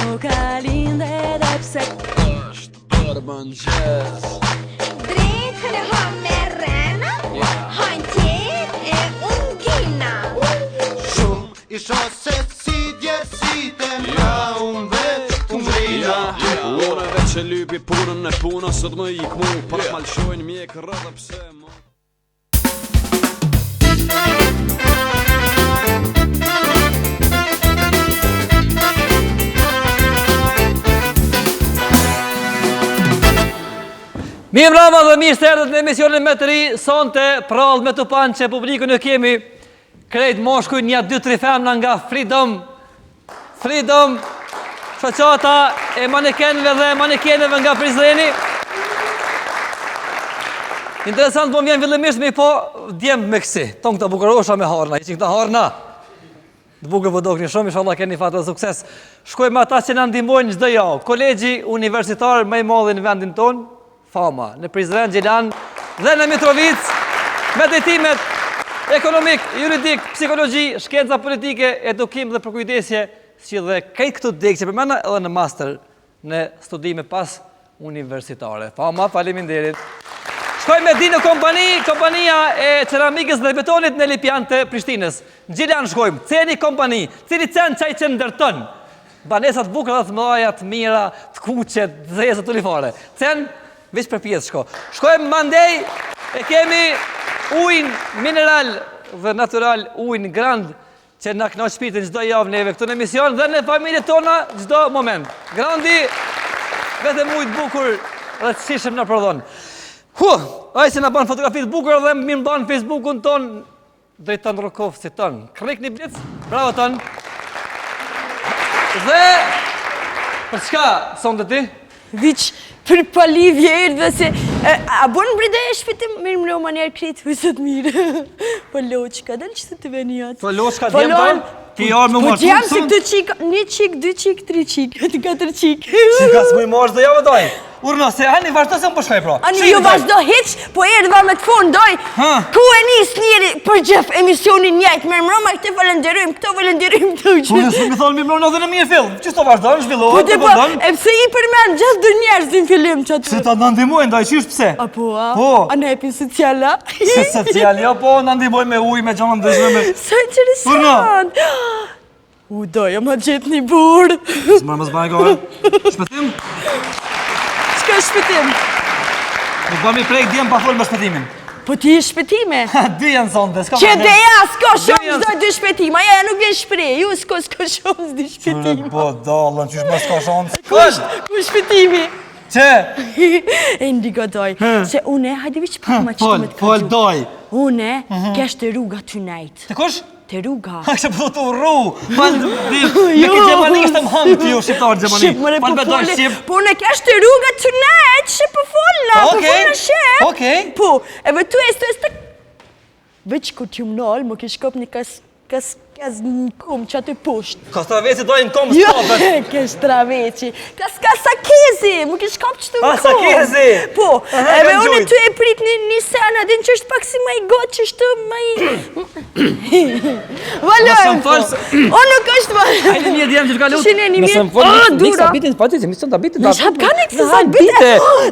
Nuk ka linde dhe pse është bërë mëngjes. Drejtën e hëm me rena Hajnë tjetë e ungina Shumë isha se si djerësite Mja unë vetë unë vrina Unë veç e lypi punën e puna sot më ik mu Pak malshojnë mjek rrëdhe pse mu Mirë mbrëma dhe mirë se erdhët në emisionin me të ri, sonte prallë me të panë që publikun e kemi krejt moshkuj një 2-3 femna nga Freedom, shoqata e manekenëve dhe manekenëve nga Prizreni. Interesant po më vjen fillimisht me po djemë me kësi, ton këta bukurosha me harna, iqin këta harna. Të bukur po dokni shumë, inshallah keni fatë dhe sukses. Shkojmë ata që na ndihmojnë çdo javë. Kolegji universitar më i madh në vendin ton, Fama, në Prizren, Gjelan dhe në Mitrovic, me drejtimet ekonomik, juridik, psikologji, shkenca politike, edukim dhe përkujdesje, si dhe krejt këtu degë që përmena edhe në master në studime pas universitare. Fama, faleminderit. Shkoj me di në kompania e ceramikës dhe betonit në Lipian të Prishtinës. Në Gjelan shkojmë, ceni kompani, cili cen qaj që ndërtën. Banesat bukra dhe të mëdhaja, të mira, të kuqe, të dhejës të tulifare. Cen, veç për pjesë shko. Shkojmë mandej, e kemi ujnë mineral dhe natural, ujnë grand, që na knoq shpirtin çdo javë neve këtu në emision dhe në familjet tona çdo moment. Grandi, vetëm ujë të bukur dhe të shishëm na prodhon. Ai që na bën fotografi të bukura dhe më mban Facebookun ton drejt të ndrokovësit ton. Krik një blitz, bravo ton. Dhe për çka sonte ti? Viç për palivje erdhë se a bon bride e shpitim mirë më manjerë kretë vësët mirë. Po loqka, dalë që të venijat. Po loqka djemë tonë? Ti jarë me marë po djemë se këtë qik, 1 qik, 2 qik, 3 qik, 4 qik. Qika s'mu i marë dhe javë doj? Urna, se hani vazhdo se më po shkoj pra. Ani ju vazhdo hiq, po erdhëva me të fund doj. Ku e nis njeri për gjef emisionin njajt, me mroma këte falenderojmë, këto falenderojmë të uqë. Po nësë me thonë mi mrona dhe në mirë film, që s'to vazhdo, në zhvillohet, të përdojnë? E pse i përmen gjithë dë njerës din fillim që atë. Se ta në ndimojnë, da i qysh pse? A po, a në epin sociala? Se sociali, ja po në ndimojnë me uj, me gjonë ndëshme me... Sa interesant! U doja ma gjithë një burë. S'mërë më zbaj gojë. Shpëtim? Shka shpëtim? Nuk bëmi prejk djemë pa folë më shpëtimin. Po ti i shpëtime? Dy janë sonde, s'ka që dhe ja, s'ka shumë s'do dy shpëtima, ja nuk vjen shprej, ju s'ka shumë s'di shpëtima. Qërë po dalën, qysh më s'ka shumë. Ku shpëtimi? Që? E ndigo doj, se une, hajde vishë për ma që të me të Fol, doj. Une, kesh të rruga të najtë. Të kush? Të rruga. Ha, kështë përdo të urru. Me këtë gjemanik është të më hangë të ju, shqiptarë gjemanik. Shqip, mëre po folë. Po në kesh të rruga të najtë, shqip po folla, po folla shqip. Okej. Po, e vë tu e të... Veç ku t'ju m'nallë, më kish kop një kas në kom që atë poshtë. Kas traveci dojnë kom s'papet. Jo, kesh traveci. Kas sakezi, më kish kop që të më kom. Sakezi? Po, e me unë ty e prit një sen, adin që është pak si ma i gotë, që është ma i... Valojmë po. O, nuk është valojmë. Ajde një djemë që t'ka lutë. Shine një mirë. O, dura. Nikë sabitin, s'pati që misën t'abitin. Në shab ka nikë se sabitin.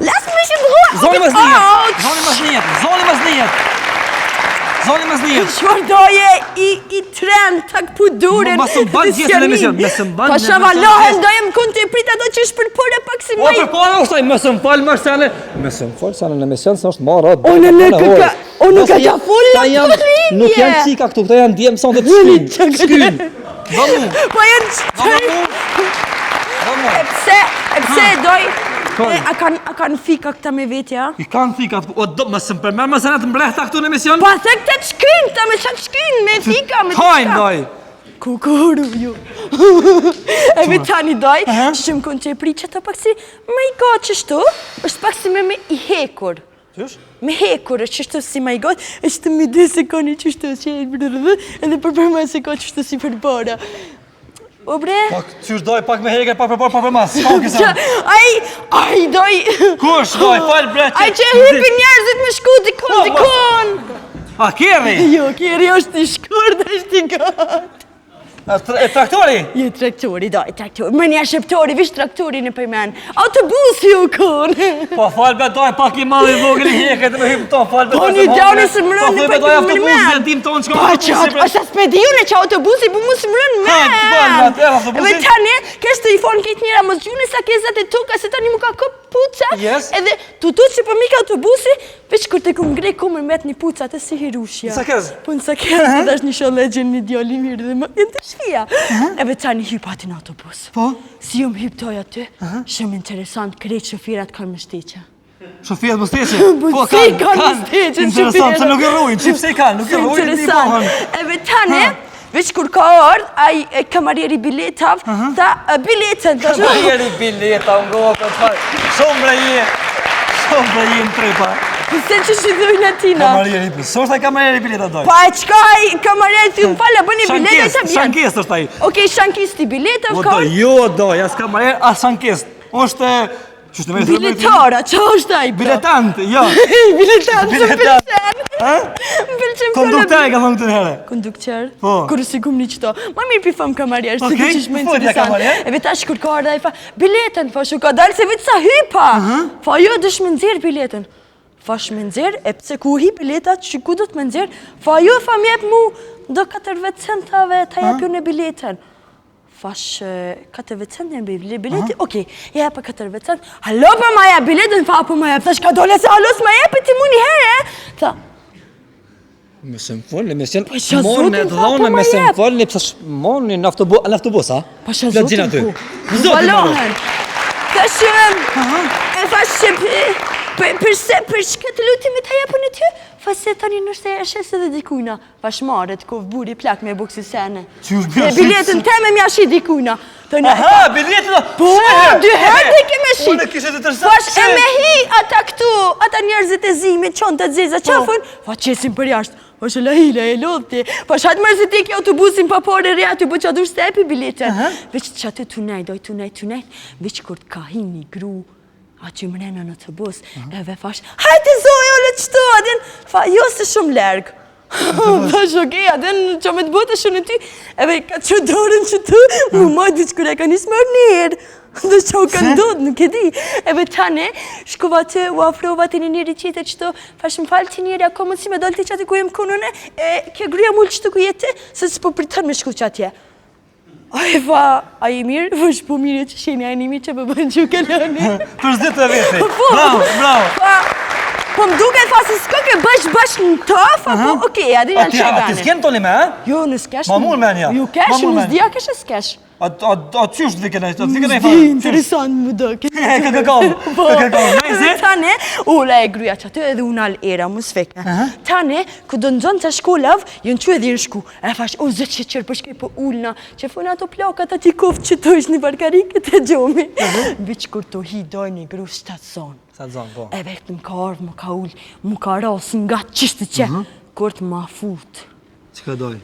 Lasë më ishë dhua. Zoni mas njët. Zoni mas njët. Shmar doje i trend, tak pu dure. Ma së mban gjithë në emision. Pa shavalohen doje më kënë të i prita do që është përpore pak si maj. O, përpore është taj, më së m'fal Marsane. Më së m'fal Sane në emision, së është marë. O, në nuk e ka fulla të linje. Nuk janë qika këtu, këta janë djemë sonë të shkyn. Vamu. Po janë e pse doj... A kanë fika këta me vetja? I kanë fika, më së më përmerë më sanet mbrehta këtu në emision? Pa se këtë të shkyn, ta me qatë shkyn, me fika, me të shka. Hajnë, doj! Kukuru, ju. E me tani, doj, që më kënë që e pri që ta pak si, me i gotë që shtu, është pak si me i hekur. Qysh? Me hekur, është që shtu si me i gotë, është me 2 sekoni që shtu, që e bërë, edhe përma se ka që shtu si përbara. O bre? Pak, qysh doj, pak me heker, pak për mas, shkau kësa. Aj, doj... Kush, doj, falë bre që... Aj që hypi njerëzit me shku dikon. A, kjeri? Jo, kjeri është i shkurt, është i gatë. E traktori? Je traktori, doj, traktori. Më nja shqiptori, vish traktori në përmen. Autobusi u konë. Po falbe doj pak I madhe I vogël I heket me hymë to, falbe Po një djani së mërën në për të autobusin tim tonë që Pa që është spediune që autobusi për mu së mërën men. Edhe tani, kesh të I fonë këtë njëra mos gjune sa kezat e tuka, se tani mu ka këp puca. Edhe tu që për mika autobusi, veç kur të kumë grej kumë met një puca të si hirushja. Në sakez? Po në sakez, dhe është një sholegjen një djali mirë dhe më jenë të shfia. Edhe tani hyp ati në autobus. Po? Si ju më hyptoj aty, shumë interesant, krejt shofirat kanë më shteqe. Shofirat më steqe? Po si kanë më steqe, interesant, se nuk I rrujnë, që pse I kanë, nuk I rrujnë, ti bohën. Edhe tani, veç kur ka ardh, ai kamarieri biletav, tha biletën. Kamarieri bileta, unë gohë, shumë bre në trepa. Se që shidhujnë atina? Kamarieri bileta, së është ai kamarieri bileta doj? Pa e qka ai kamarieri ty më falë, bëni bileta I të bjenë. Shankest është ai. Okej, shankist I biletav ka? Jo doj, as kamarier, as shankest. është... Biletara, që është ai? Biletant, jo. Biletant, më pëlqen. Më pëlqen Kondukter ka thonë këtë herë. Kondukter? Po. Kur si kum një qëto. Ma mirë pi fam kamarier, se Okej, të qishme po t'ja kamarier? E vetë ashtë kur ka ardha I fa, biletën, fa shu ka dalë se vetë sa hypa. Fa jo, dësh me nëzirë biletën. Fa sh me nëzirë, e pse ku hi biletat, që ku do të me nëzirë, fa jo, fa mjep mu, do 40 centave ta jep ju në biletën. Fash 40 cent në bileti, okej, ja pa 40 cent, halo pa ma jep biletën, fa pa ma jep, thash ka dole se halo s'ma jep ti mu një herë, tha. Me se më folni, me se qa më zotin në fa, dhone, po ma me se më jep. folni, pësa shmoni në autobus, ha? Pa qa zotin ku, Zotin thash, e fash për shka të lutim ta jepën e ty, fa se tani nështë e shes edhe dikujna, fash maret, kov buri plak me buksi sene. E biletën teme mja shi dikujna. Aha, biletën do... Po, 2 herë të keme shi. Unë kishe të tërsa. Fash e me hi ata këtu, ata njerëzit e zimi, qonë të zeza qafën, fa qesim për jashtë. Fash e lahila e lodhti. Fash hatë mërë se ti ki autobusin pa pare rea, ty po që adur stepi biletën. Veç që aty tunaj, doj tunaj, veç kur të ka hi një gru, a që mrena në të bus, edhe fash, hajte zoj, ole qëto, adin, fa, jo se shumë lërgë. Fash, okej, adin, që me të bote shumë në ty, edhe ka që dorën që tu, mu majtë që kure ka një smër njerë, dhe që u ka ndodhë, nuk e di. Edhe tane, shkova të u afrova të një njëri qite qëto, fash më falë të njëri, ako mund si me dollë të qatë ku jem konune, ke gruja mullë qëto ku jetë, se s'po pritën me shku qatje. A e fa, a I mirë, vësh po mirë që sheni, a e një mirë që përbën që u keloni. Për zditë të veti. Bravo. Po më duke fa se s'ko ke bashk në të, fa po, okej, adin janë që e A ti s'ken toni me, ha? Jo, në s'kesh. Ma mund me nja. Jo, kesh, në s'dia kesh e s'kesh. A qysh të vikën e Zdi, interesant më do. Najse? Tane, ula e gruja që aty edhe unal era, mu s'fekne. Tane, këdo në zonë të shkollav, jënë që edhe i shku. E fash, o zë që qërë përshkej për ullna, që funa ato plakat ati koftë që të ishë një barkarikët e gjomi. Biq kur të hi doj një gru shtatë zonë. Po. E vetë më ka ardhë, më ka ullë, më ka rasë nga qishtë që, kur të ma futë. Që ka doj?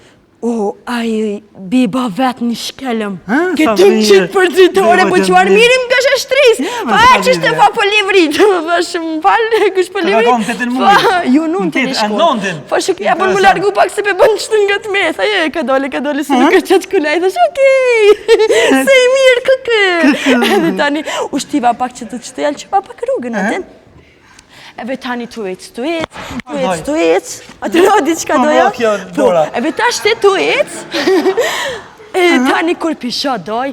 O, aji biba vetë një shkelëm. Ke të më qitë për dritore, po që armirim ka shashtris. Pa e qështë fa po livrit. Fa shumë falë, kush po livrit. Ka kom të të në mujë. Ju nuntin e shkollë. Fa shumë ja për më largu pak se pe bënë qëtë nga të me. Tha je, ka dole, se nuk është qatë kulaj. Tha shumë, okej, se I mirë këkë. Edhe tani, u shtiva pak që të qëtëjallë që pa pak rrugën atin. Ebe tani tu ecë, atë rodi që ka doja. Ebe ta shte tu ecë, tani kur pisha doj,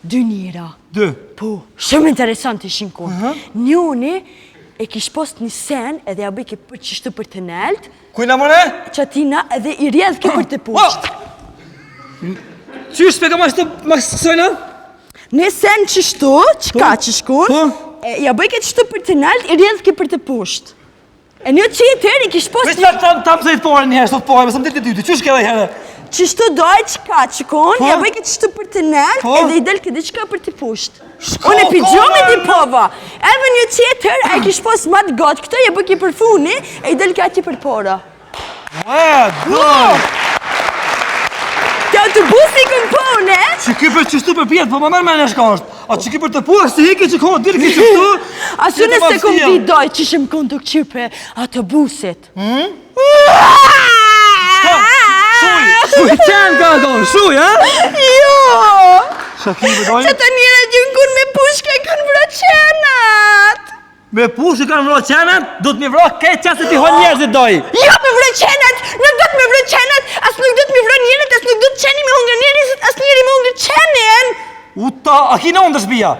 2 njëra. 2? Po, shumë interesant ishin konë. Njoni e kish post një sen edhe ja bëjke për qishtu për të neltë. Kujna mëne? Qatina edhe I rjedhke për të pushtë. Qysh pe ka ma kësojna? Në sen qishtu, qka qishkun, ja bëjke qështu për të nalt, I rjedhke për të pusht. E një qitër, I kish post... Vishtë tam se I të pore njëherë, sot pore, mësëm ditë të dytë, qysh ke dhe herë? Qështu doj qka qikon, ja bëjke qështu për të nalt, edhe I delke dhe qka për të pusht. Unë e pijome di pova. Edhe një qitër, e kish post matë gotë, këto ja bëjke për funi, e I delke ati për pora. Të autobusi këm pone, Që ki për qështu për pjetë, po më mërë me në shkasht. A që ki për të puar, si heke që kohë, dirë ki qështu. Asune se këm vidoj që shëm kondukqyr për autobusit. Shuj, Qenë ka konë, shuj, ha? Jo! Shakive Që dojnë? të njëre gjënë kun me pushke kanë vra qenat! Me pushë kanë vro qenat, du të mi vro këtë qasë ti hon njerëzit doj. Jo me vra qenat! Nuk do të me vra qenat! As nuk do të me vra njerët, as nuk do të qeni me hungër njerës, as njeri me hungër qenin! Uta, a ki në ndër shpia?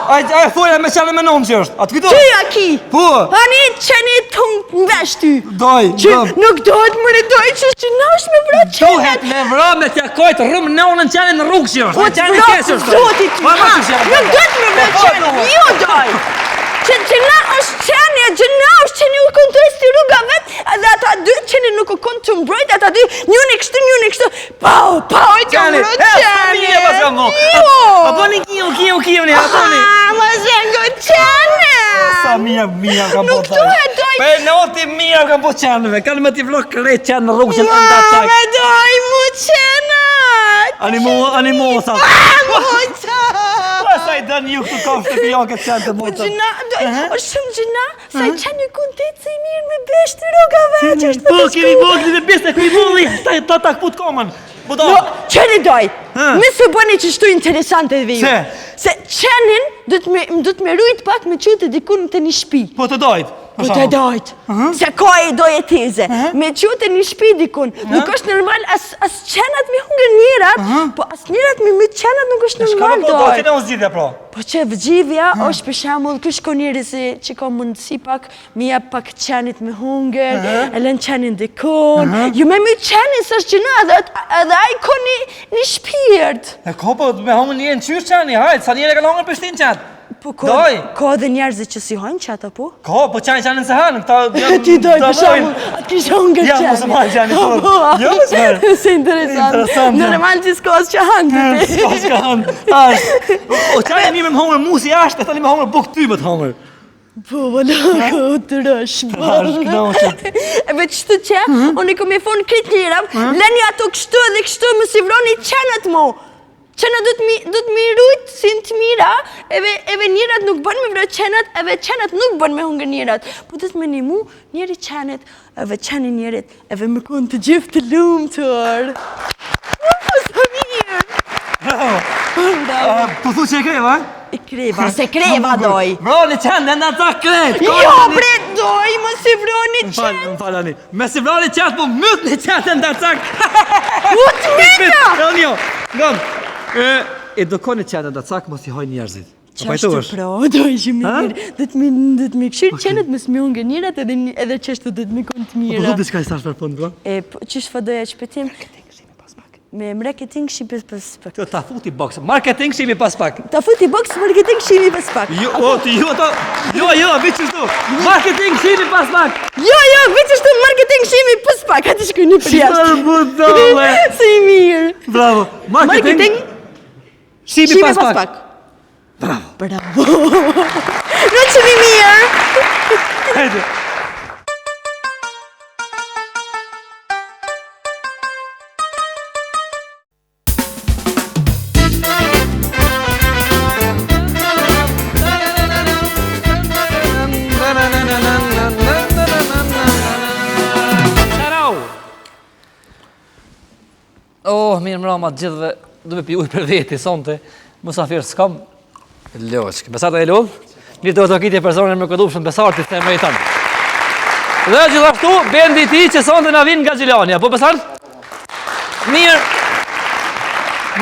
A e thoja me qenë me nëmë që është, a të këto? Ty a ki! Po! Ani qeni të në vesh ty! Doj, Që doj. nuk dohet më doj që na është me vra Duhet qenat! me vro me t'ja kojtë rrëm nënën qenë në rrugë që është. O Me të qenë në vra kesë është. zotit Ma ha! që qenë. Nuk do të me vra qenat! Jo doj! Që na është qenja, që na është qenja u kontrës të rruga vetë, edhe ata dy qenja nuk u konë të mbrojt, ata dy njën e kështu, pau, i të mbrojt Familje pas kam bo. Jo! A po një kio një, a po një. Më zhengo qenja! Sa mija kam po Nuk duhet, doj! Pe në oti mija kam po qenëve, kanë me t'i vlok kërrejt qenë në rrugë që në nda Më qak. doj mu qenat! Animo, sa. Mu qenat! Sa i dënë ju këtu kofë të pion këtë qenë të Po motën. gjëna, o shumë gjëna, sa i qenë kontet se i mirë me besht të rrugave, që është Po, kemi vogli dhe biste, këmi vogli, ta takput komën. Budo. No, qeni doj, më së bëni që shtu interesante dhe ju. Se? Se qenin du të me rujt pak me qute dikun të një shpi. Po të dojt. Po të dojt, se ka e doj e teze, me qute një shpi dikun. Nuk është normal as qenat me hungër njerat, po as njerat me qenat nuk është Shka normal me po doj. dojt, që ne unë zgjidhja pro. Po që vëgjivja është për shemull kësh ko njeri që ka mundësi pak mi jep pak qenit me hunger, e len qenin dikon, ju me qenin së është gjëna edhe a i ko një shpirt. E ko po me hongën një në qyrë qeni, hajtë, sa njëre kanë hongën për shtinë qatë. Po Doj. ka edhe njerëzit që si hojnë qata po? Ko, po qenin se hanë, këta Ti doj për shemull, atë kisha hunger Ja, qeni. mos ma qeni, po. Jo, mos ma. Se interesant. Interesant, ja. Normal që s'ka që hanë të ti. Ska hanë, ashtë. O qenin mi me më hongër musi ashtë, e tani me hongër buk ty më të hongër. Po, vëlla, ka të rësh, E veç qëtë që, unë i kom e fonë këtë njëra, leni ato kështu dhe kështu, më si vroni qenët mo. Qenët du të mi rujtë si në të mira, eve njërat nuk bën me vrë qenët, eve qenët nuk bën me hungër njërat. Po du të me një mu, njëri qenët, eve qeni njërit, eve më konë të gjithë të lumë tërë. Sa mirë! Po thu që e kreva, I kreva, se kreva doj. Vroni qenë, dhe në ta kretë. Jo, bre, doj, më si vroni qenë. Më falë, Ani. Me si vroni qatë, po mytë një qatë në darcak. Mut mita! Ronio, gëm. E do koni qenë në darcak, mos i hoj njerëzit. Qashtu pra, doj që mirë. Do të mi këshirë qenët, më s'mi hungër njërat edhe qashtu do të mi konë të Po mira. du diçka i sash për punë, bro? Qështë fa doja shpëtim? Me marketing shqipe pas pak. Të ta futi box. Marketing shimi pas pak. Ta futi box marketing shimi pas pak. Jo, bitë qështu. Marketing shimi pas pak. Jo, veç është marketing shimi pas pak. Ati shkuj një për jashtë. Qërë budole. Si mirë. Bravo. Marketing shimi pas pak. Bravo. Në që mi mirë. Hajde. Mirë mrama të gjithëve, du me pi ujë për veti, sonte, musafirë s'kam, loqë, besata e lullë, një do të kitje personin me këdupshën besartit të me i tanë. Dhe gjithashtu, bendi ti që sonte na vinë nga Gjilania, po besart? Mirë,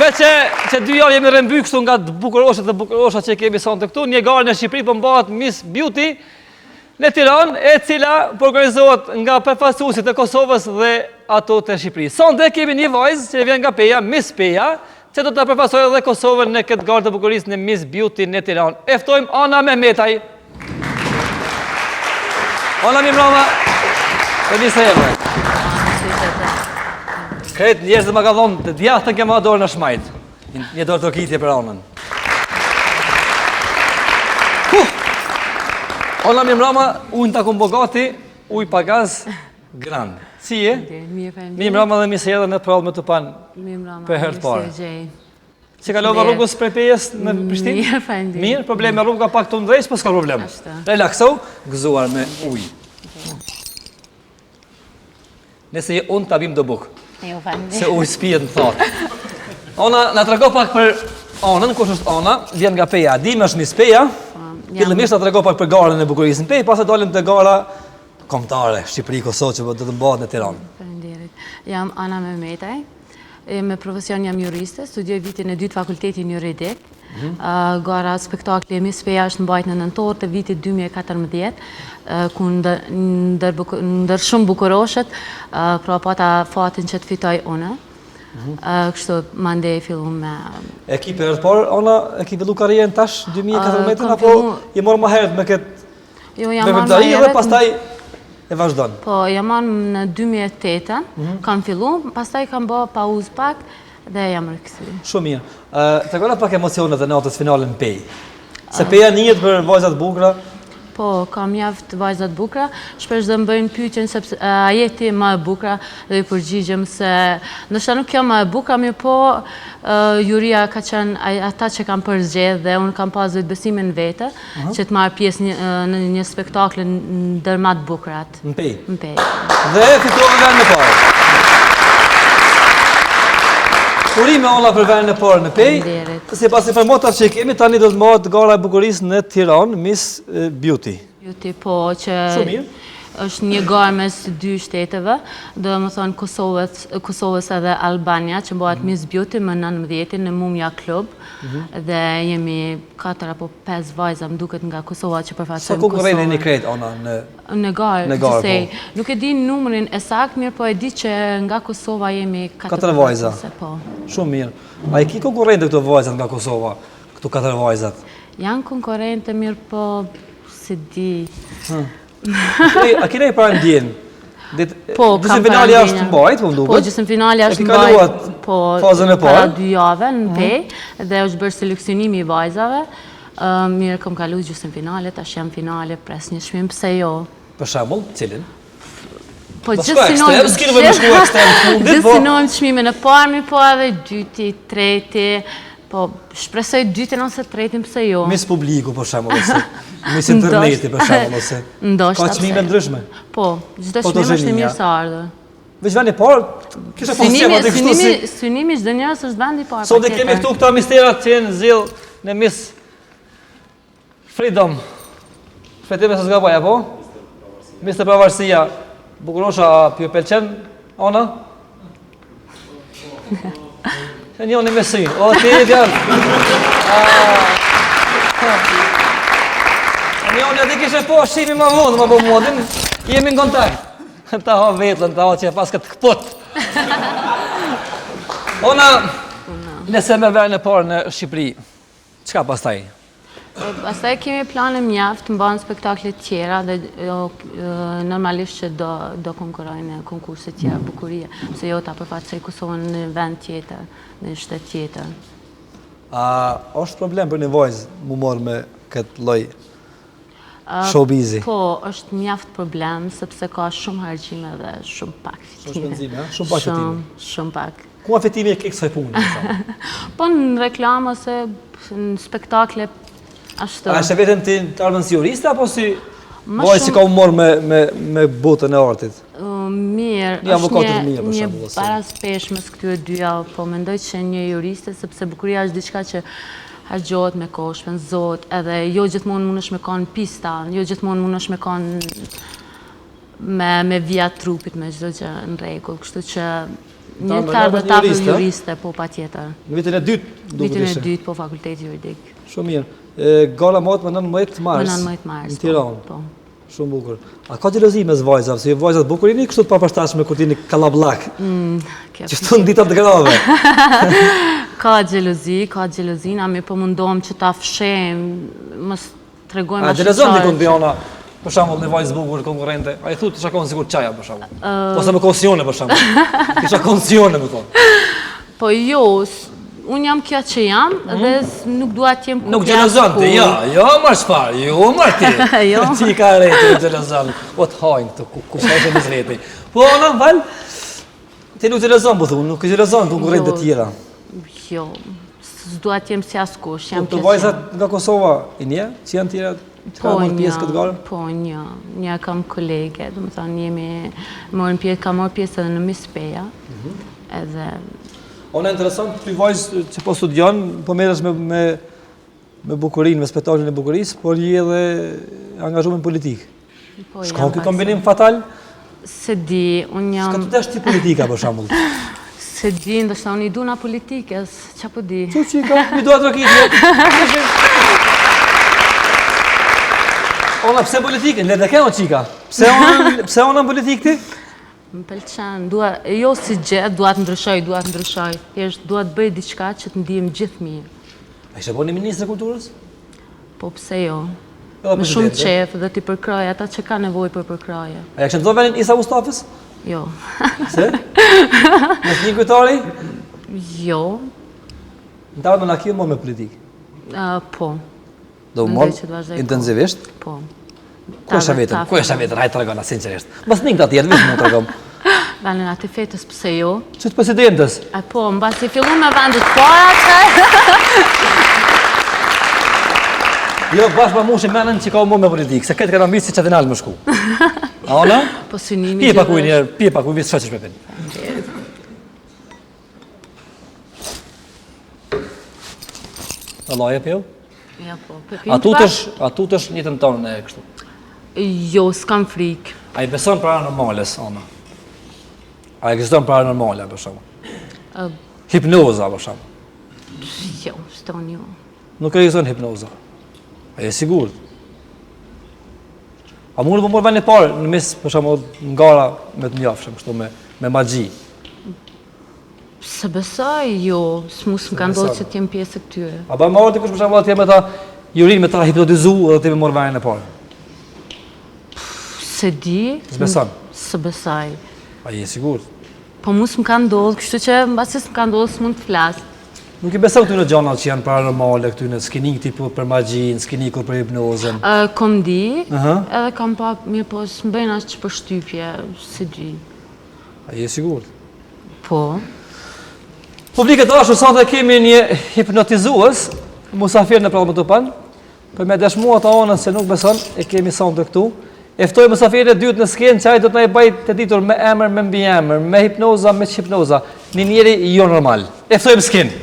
veç që 2 javë jemi rëmby kështu nga bukuroshat që kemi sonte këtu, një garë në Shqipëri për mbahet Miss Beauty, në Tiranë, e cila organizohet nga përfaqësuesit e Kosovës dhe ato të Shqipërisë. Sonte kemi një vajzë që vjen nga Peja, Miss Peja, që do të përfaqësojë edhe Kosovën në këtë garë të bukurisë në Miss Beauty në Tiranë. E ftojmë Ana Mehmetaj. Ana Mimrama, të njëse jeve. Kretë njerëzë më ka thonë, të djathën ke ma dorë në shmajtë. Një dorë të kitje për Anën. Ona Mimrama, ujnë të kumë bogati, ujë pagaz, grand. Si e? Mimrama dhe misë edhe në të prallë me të panë për herë të parë. Që ka lova rrugës prej Pejes në Prishtinë? Mirë, falem. Mirë, probleme rruga pak të ndrejsh, po s'ka problem. Relaksau, gëzuar me ujë. Nëse je unë të abim do bukë. Jo, faleminderit. Se u spijet në thot. Ona, na trego pak për Onën, kush është Ona, vjen nga Peja. Dim është Miss Peja. Fillimisht na trego pak për garën e bukurisë në Pejë, pastaj dalim te gara kombëtare, Shqipëri-Kosovë që do të mbahet në Tiranë. Faleminderit. Jam Ana Mehmetaj. Me profesion jam juriste, studioj vitin e 2 fakultetin juridik. Gara spektakli e Miss Peja është mbajt në nëntor të vitit 2014, ku ndër shumë bukuroshet, pra pata fatin që të fitoj unë. Kështu mandej fillu me... Ekipe është parë, Ona e ki fillu karrierën tash 2014 apo je morë më herët me këtë... Jo, jam marrë më herët... Dhe pastaj e vazhdon. Po, jam marrë në 2008, kam fillu, pastaj kam bë pauzë pak dhe jam rikëthy. Shumë mirë. Tregona pak emocionet e natës finale në Pejë. Se Peja njihet për vajzat bukura. Po, kam javë vajzat bukra, shpesh dhe më bëjnë pyetjen sepse a je ti më e bukra dhe i përgjigjem se ndoshta nuk jam më e bukra, mirë po juria ka qenë ata që kam përzgjedh dhe unë kam pas vetë besimin në vete që të marr pjesë në një spektakël ndër më të bukrat. Në Pejë. Në Pejë. Dhe fitova vendin e parë. Urime Ona për vendin e parë në Pejë. Faleminderit. Sipas informata që kemi tani do të mbahet gara e bukurisë në Tiranë, Miss Beauty. Beauty, po, që Shumë mirë. është një garë mes dy shteteve, do më thonë Kosovës edhe Albania, që bëhet Miss Beauty më 19 në Mumja Klub, dhe jemi 4 apo 5 vajza më duket nga Kosova që Sa përfaqësojmë konkurrent e një kret, Ona, në garë, në garë, gjithsej. Nuk e di numrin e sakt, mirë po e di që nga Kosova jemi 4 vajza. Po. Shumë mirë. A i ki konkurrente këto vajzat nga Kosova, këto 4 vajzat? Janë konkurrente, mirë po se di... A kene i parë ndjenë? Po, gjysmë finale është mbajt, po më duket? Po, gjysmë finale është mbajt. E kaluat fazën e parë? Para 2 jave në Pejë, dhe është bërë seleksionimi i vajzave. Mirë, kam kalu gjysmë finale, tash jam finale, pres një çmim, pse jo? Për shembull, cilin? Po, gjithë synojmë çmimin e parë, po edhe dyti, treti, po, shpresoj dytin ose tretin, pse jo? Mis publiku, për shembull, ose mis interneti, për shembull, ose... Ndoshta, ka çmime ndryshme? Po, çdo çmim është i mirë se ardhur. Veç vendi parë, kisha konsept atë kështu si... Synimi çdo njerëz është vendi parë. Sot e kemi këtu këta misterat që janë zill në Miss Freedom. Shpejtime se zgaboj, apo? Mister Pavarësia. Bukurosha, ju pëlqen, Ona? E njoni me sy. O, ti e djarë. E njoni ati kishe po shimi ma vonë, ma po modin. Jemi në kontakt. Ta ha vetën, ta ha që e pas këtë këpot. Ona, nëse me verën e parë në Shqipëri, qka pas taj? Pastaj kemi plane mjaft, mbanë spektaklet tjera dhe normalisht që do konkurrojnë në konkurse tjera bukurie, se jo ta përfaqësoj Kosovën në vend tjetër, në shtet tjetër. A është problem për një vajzë mu morë me këtë lloj showbizi? Po, është mjaft problem, sepse ka shumë hargjime dhe shumë pak fitime. Shumë shpenzime, shumë pak fitime? Shumë pak. Ku a fitimi e ke kësaj punë? Po në reklam ose në spektakle. A është vetëm ti të ardhën si juriste, apo si vajzë që ka u morë me botën e artit? Mirë, është një paraspesh mes këtyre dyja, po mendoj që një juriste, sepse bukuria është diçka që hargjohet me kohë, shpenzohet, edhe jo gjithmonë mundesh me kanë pista, jo gjithmonë mundesh me kanë me vijat trupit, me çdo gjë në rregull, kështu që një të ardhur juriste, po patjetër. Në vitin e dytë, duket ishte. Vitin e dytë, po fakulteti juridik. Shumë mirë. Gara mot më 19 mars. Më 19 mars. Në Tiranë. Po. Shumë bukur. A ka xhelozi mes vajzave? Se vajzat bukur jeni kështu të papërshtatshme kur tini kallabllak. Që thon ditat grave. Ka xhelozi, na më po mundohem që ta fshem, mos tregojmë ashtu. A xhelozon dikon Biona? Për shembull, në vajzë bukur konkurrente. Ai thotë të shakon sikur çaja për shembull. Ose me kaucione për shembull. Ti shakon kaucione më thon. Po jo, unë jam kjo që jam dhe nuk dua të jem nuk xhelozon ti, jo më çfarë, jo më ti. Ti ka rëtë xhelozon. O të hajnë këtu ku sa të mizreti. Po ona val. Ti nuk xhelozon po thon, nuk xhelozon konkurrentë të tjera. Jo. S'dua të jem si askush, jam kjo. Të vajzat nga Kosova, i një, që janë tjera? Ka marrë pjesë këtë garë? Po, një kam kolege, do më thonë, kam marrë pjesë edhe në Miss Peja, Edhe... Ona interesant, ty vajzë që po studion, po merresh me bukurinë, me spektaklin e bukurisë, por je edhe angazhuar në politikë. Po, Shkon ky kombinim fatal? Se di, unë jam... Ska të desh ti politika, për shembull. Se di, ndoshta unë i duna politikës, qa po di? Që qika, mi do atë rëkit, Ona, pse politikën? Le të kemo qika. Pse ona në politikë ti? Më pëlqen, jo si gjithë, duat ndryshoj. Thjesht duat bëj diçka që të ndihem gjithë mirë. A ishe bo një ministre kulturës? Po pse jo? Me shumë qef dhe t'i përkroj ata që ka nevoj për përkroje. A ja kështë do venin Isa Mustafës? Jo. Se? Në një kujtari? Jo. Në ta me në kjo më me politikë? Po. Do më intenzivisht? Po. Ku esha vetër? Hajtë të regona, sinqerisht. Mas një këta tjerë, vishë më të regom. Valin ati fetës pëse jo? Që të presidentës? Po, në basi fillu me vendit para që... Jo, bashkë ma mushi menën që ka më me politikë, se këtë këta mbisë si që të nalë më shku. A ona? Po synimi gjithë. Pije pakuj, visë shëqësh me pinë. Allah e pjo? Ja po, pepin A tutësh njëtën tonë e kështu? Jo, s'kam frikë. A i beson para normales, ona? A ekziston para normale, për shumë? Hipnoza, për shumë? Jo, shton jo. Nuk ekziston hipnoza. A je sigur? A mund të po morë vend e parë në mes, për shumë, ngara me të mjafshëm, kështu me magji? Se besoj, jo, s'mus më ka ndodhë që t'jem pjesë e këtyre. A ba marrë të kush për shumë, t'jem me ta jurin me ta hipnotizu dhe t'jem me morë vend e parë? Se di... S'beson? Se besoj. A je sigur? Po mus më ka ndodhë, kështu që në basis më ka ndodhë s'mund të flasë. Nuk i beson këtyne gjanat që janë paranormale, këtyne skinik tipu për magjin, skinikur për hipnozën? Kom di, edhe kam pa, mirë po, s'mbejnë ashtë që për shtypje, se di. A je sigur? Po. Publike dashur, sa të kemi një hipnotizues, musafir në programin të panë, për me dëshmua ta onën se nuk beson, e kemi sa të këtu. Eftoj musafirin e dytë në skenë që ajë do të na i bajt të ditur me emër, me mbi emër, me hipnoza, me hipnoza. Një njeri jo normal. Eftoj më skenë.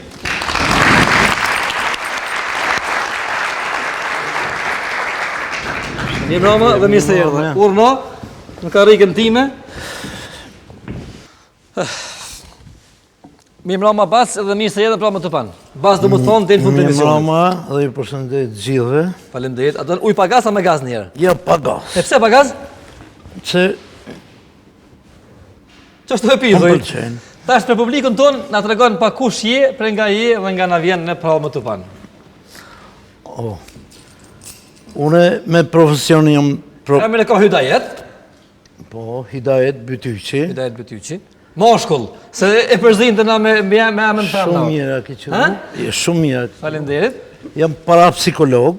Një brama dhe mirë se erdhe. Urno, në karikën time. Mirë mrama Bas dhe mirë se erdhe programin të panë. Bas do më thonë dhe në fund të emisionit. Mirë mrama dhe ju përshëndet gjithve. Faleminderit. A do uj pa gaz a me gaz njerë? Ja, pa gaz. E pse pa gaz? Që... Që është të e pizoj? Më pëlqen. Tash për publikën tonë nga të regonë pa kush je, pre nga je dhe nga na vjen në programin të panë. Une me profesion jam... Emrin e ka Hidajet. Po, Hidajet Bytyqi. Hidajet Bytyqi. Moshkull, se e përzin të na me emën të Shumë mira ki që du. Shumë mira. Faleminderit. Jam parapsikolog.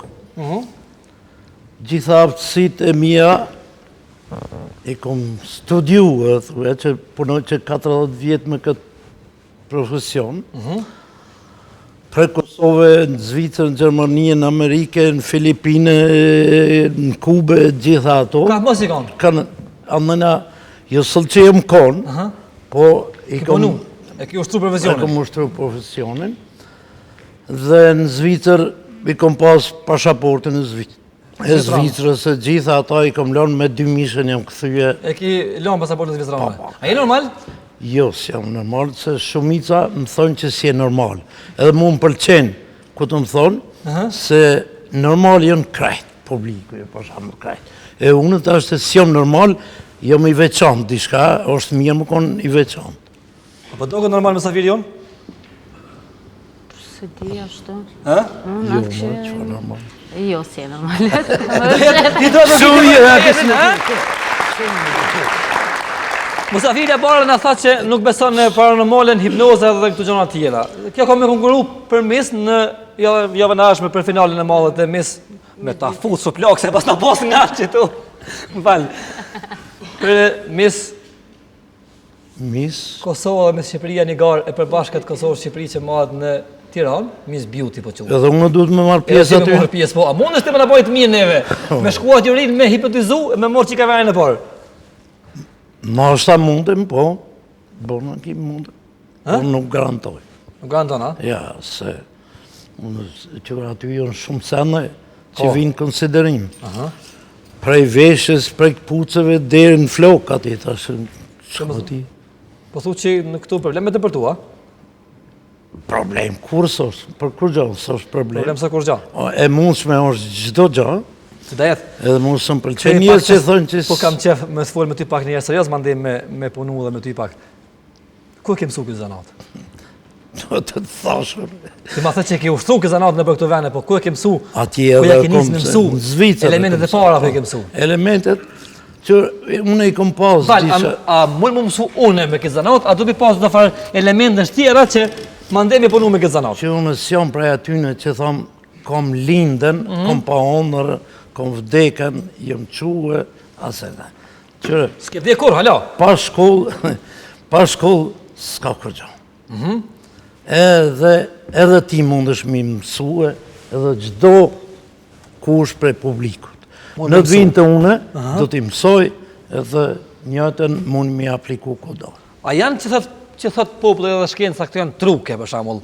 Gjitha aftësit e mia i kom studiu, që punoj që 40 vjetë me këtë profesion. Pre Kosove, në Zvicër, në Gjermani, në Amerike, në Filipine, në Kube, gjitha ato. Ka mos i konë? Kanë, andëna, jo sëllë që jem konë, po i kom... E ki ushtru profesionin? E kom ushtru profesionin. Dhe në Zvicër i kom pas pashaportin e Zvicrës, e gjitha ata i kom lonë me 2 mishën jam këthyje. E ki lonë pasaportin e Zvicrës? A je normal? Jo, si jam normal, se shumica më thonë që si e normal. Edhe mu më pëlqenë, ku të më thonë, se normal jënë krejt, publiku, pashamë krejt. E unë të ashtë si jam normal, jam i veçantë, dishka, është mirë më konë i veçantë. Apo do këtë normal me safiri jonë? Se di ashtu. Jo, më që fa normal. Jo, si e normal. Musafiri e barë në tha që nuk beson në paranormalen, hipnoza dhe këtu gjona tjera. Kjo ka me konguru për mis në javë në ashme për finalin e madhe të mis me ta futë su plak se pas në pas nga që tu. Më falë. Për mis Kosova dhe mis Shqipëria një garë e përbashkët Kosovë-Shqipëri që madhë në Tiranë, mis Beauty po qëllë. Edhe unë duhet me marrë pjesë aty? Edhe me marrë pjesë, po. A mund është të me në bajtë mirë neve? Me shkuat jurin, me hipnotizu, me morë qika verën e parë. Ma është ta mundem, po. Bona ki mundem. Unë nuk garantoj. Nuk garanton, a? Ja, se që aty janë shumë sene që vinë konsiderim. Prej veshës, prej këpucëve, deri në flok ati, thashë, shko ti. Po thu që në këtu problemet e për tu, a? Problem, kur sos? Për kur gjo, sos problem? Problem se kur gjo? E mundshme është gjdo gjo, Të da jetë. edhe mund së më pëlqen njës që thonë që... Po kam qef me të folë me ty pak një serios, ma ndem me punu dhe me ty pak. Ku e ke mësu këtë zanat? Do të të thashur. Ti ma thë që ke ushtru këtë zanat në për këtu vene, po ku e ke mësu? Ati Ku ja edhe ke nisë me mësu? në Zvicër. Elementet e para ku e ke mësu? Elementet që unë i kom pas Val, disha... a mund më mësu une me këtë zanat, a du pi pas të farë elementet shtjera që ma ndem me punu me këtë zanat? Që unë s'jam prej atyne që thamë, kom linden, kom pa honër, kom vdeken, jem quë, aseta. Që S'ke vdje kur, hala? pa shkoll, s'ka kërgjo. Edhe ti mundesh mi mësue, edhe gjdo kush prej publikut. Në të vinë të une, do t'i mësoj, edhe njëtën mund mi apliku kodo. A janë që thot populli dhe shkenca këto janë truke, për shembull.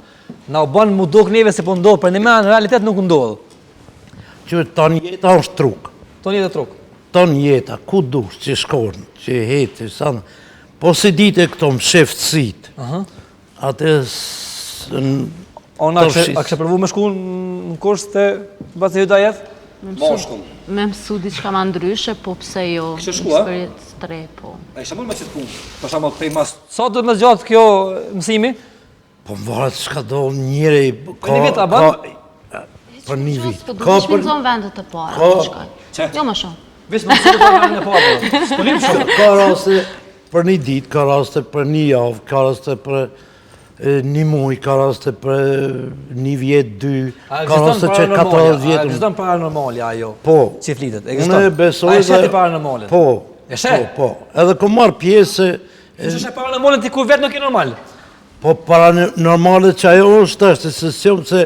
Na u bën mu duk neve se po ndodh, për në realitet nuk ndodh. Që ton jeta është truk. Ton jetë truk. Ton jeta, ku dush, që shkornë, që hetë, sana. Po si dite këto më sheftësit, atë Ona a kështë përvu me shku në kurs të basi hyta jetë? Me mësu diçka ma ndryshe, po pse jo Kështë shku, a? eksperiencë tre, po. A isha mund me qëtë punë? Për shembull prej mas... Sa do të më zgjatë kjo mësimi? Po më varet shka do njëri... Për një vit, a ban? Për një vit. Po du të shpinzon vendet e para, Ka- të shkaj. Jo më shumë. Vesh më mësimi për në parë. S'polim shumë. Ka raste për një dit, ka raste për një javë, ka raste për një muj, ka raste për një vjet, dy, ka raste që 40 A vjetë. ekziston paranormali ajo? Po. Që flitet, Unë ekziston. besoj A e sheti paranormalin? Po. E shet? Po. Edhe ku marrë pjesë, Që shë paranormalin ti kur vetë nuk e normal? po paranormale që ajo është, se s'jom se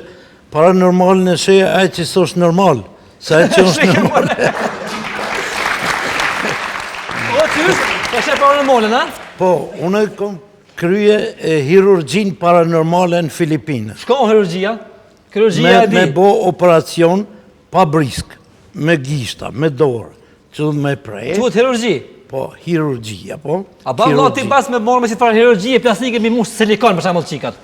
paranormalin e sheja aj që s'është normal. Se aj që është normal. O, qysh? E shë paranormalin, a? Po, unë kom krye hirurgjin paranormale në Filipinës. Shko hirurgjia? Kirurgjia e di. Me bo operacion pa brisk, me gishta, me dorë, që me prej. Quhet hirurgji? Po, hirurgjia, po. A ba vlla ti pas me morë me si farë hirurgjie plastike mi mush silikon për shembull çikat.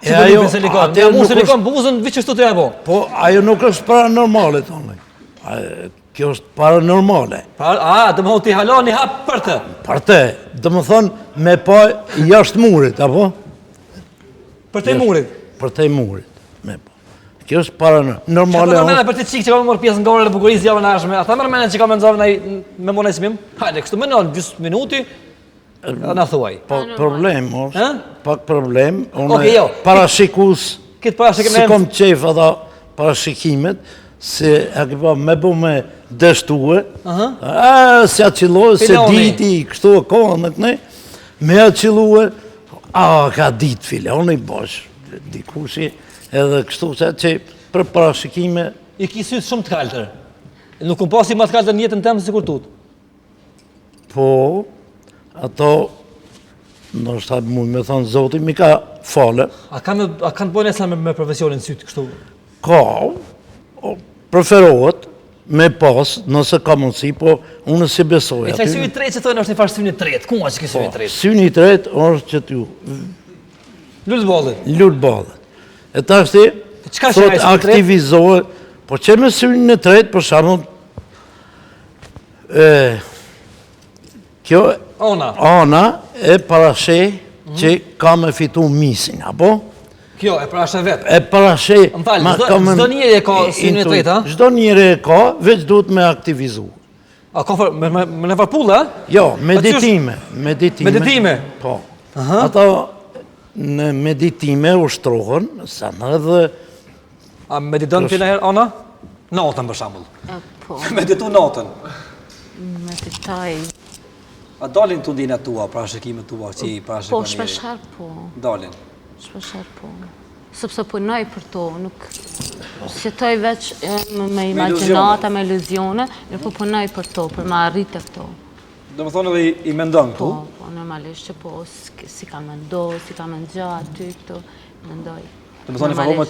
Si do të silikon? atë Ja mush nuk silikon buzën vi çështu të apo. Po, ajo nuk është paranormale, tonë. Kjo është paranormale. Do më thonë ti haloni hap për të. Për te, do më thonë, me pa jashtë murit, apo? Për të murit. Për te murit, me pa. Kjo është paranormale. Çfarë do mëna për të çik që kanë marrë pjesë në gorën e bukurisë javën e ardhshme? Ata merr mëna që kanë mendzovën ai me monë smim. Hajde, kështu më në 10 minuti. Na thuaj. Po, problem është, Ha? pak problem. Okej, jo. Parashikus, Këtë parashikim si kom qef ata parashikimet, se a ke pa me bo me dështue, se aqillohe, se Filoni. diti, kështu e kohën në këne, me aqillohe, ka dit filoni, bosh, dikushi, edhe kështu që për parashikime, I ki sytë shumë të kaltër. Nuk kum pasi më të kaltër në jetën temë sikur tut. po, ato, ndoshta mund me thonë Zoti, mi ka fale, A kanë të bojnë esa me profesionin sytë kështu? ka, preferohet, me pas, nëse ka mundësi, po unë si besoj. E qaj syni tretë që thënë është një farë syni tretë. Ku që ki syni tretë? Syni tretë është që t'ju Lullë bollit. lullë ballet. E ta shti, Çka thot shaj syni tretë? aktivizohet, po që me syni në tretë, për shamë, kjo ana e parashe që ka me fitu misin, apo? Kjo, e pra është e vetë. E parashe... Më falë, çdo njeri e ka synin e tretë, a? Çdo njeri e ka, veç duhet me aktivizu. A ka me në farpullë, a? Jo, meditime. Meditime? Po. Ata në meditime ushtrohen, sa në edhe... A mediton pina herë, ana? Natën, për shambull. Po, Meditu natën. meditoj. A dalin të ndinat tua, pra shikimet tua, që i pra Po, shikon njeri? shpesher po. Dalin. Shpesher po. Sepse punoj për to, nuk... Sjetoj veç me imaginata, me iluzione, nuk po punoj për to, për ma arrit e këto. Do më thonë edhe i mendon këtu? Po, normalisht që po, si ka mendo, si ka mendja aty këtu, mendoj. Të më thoni faroma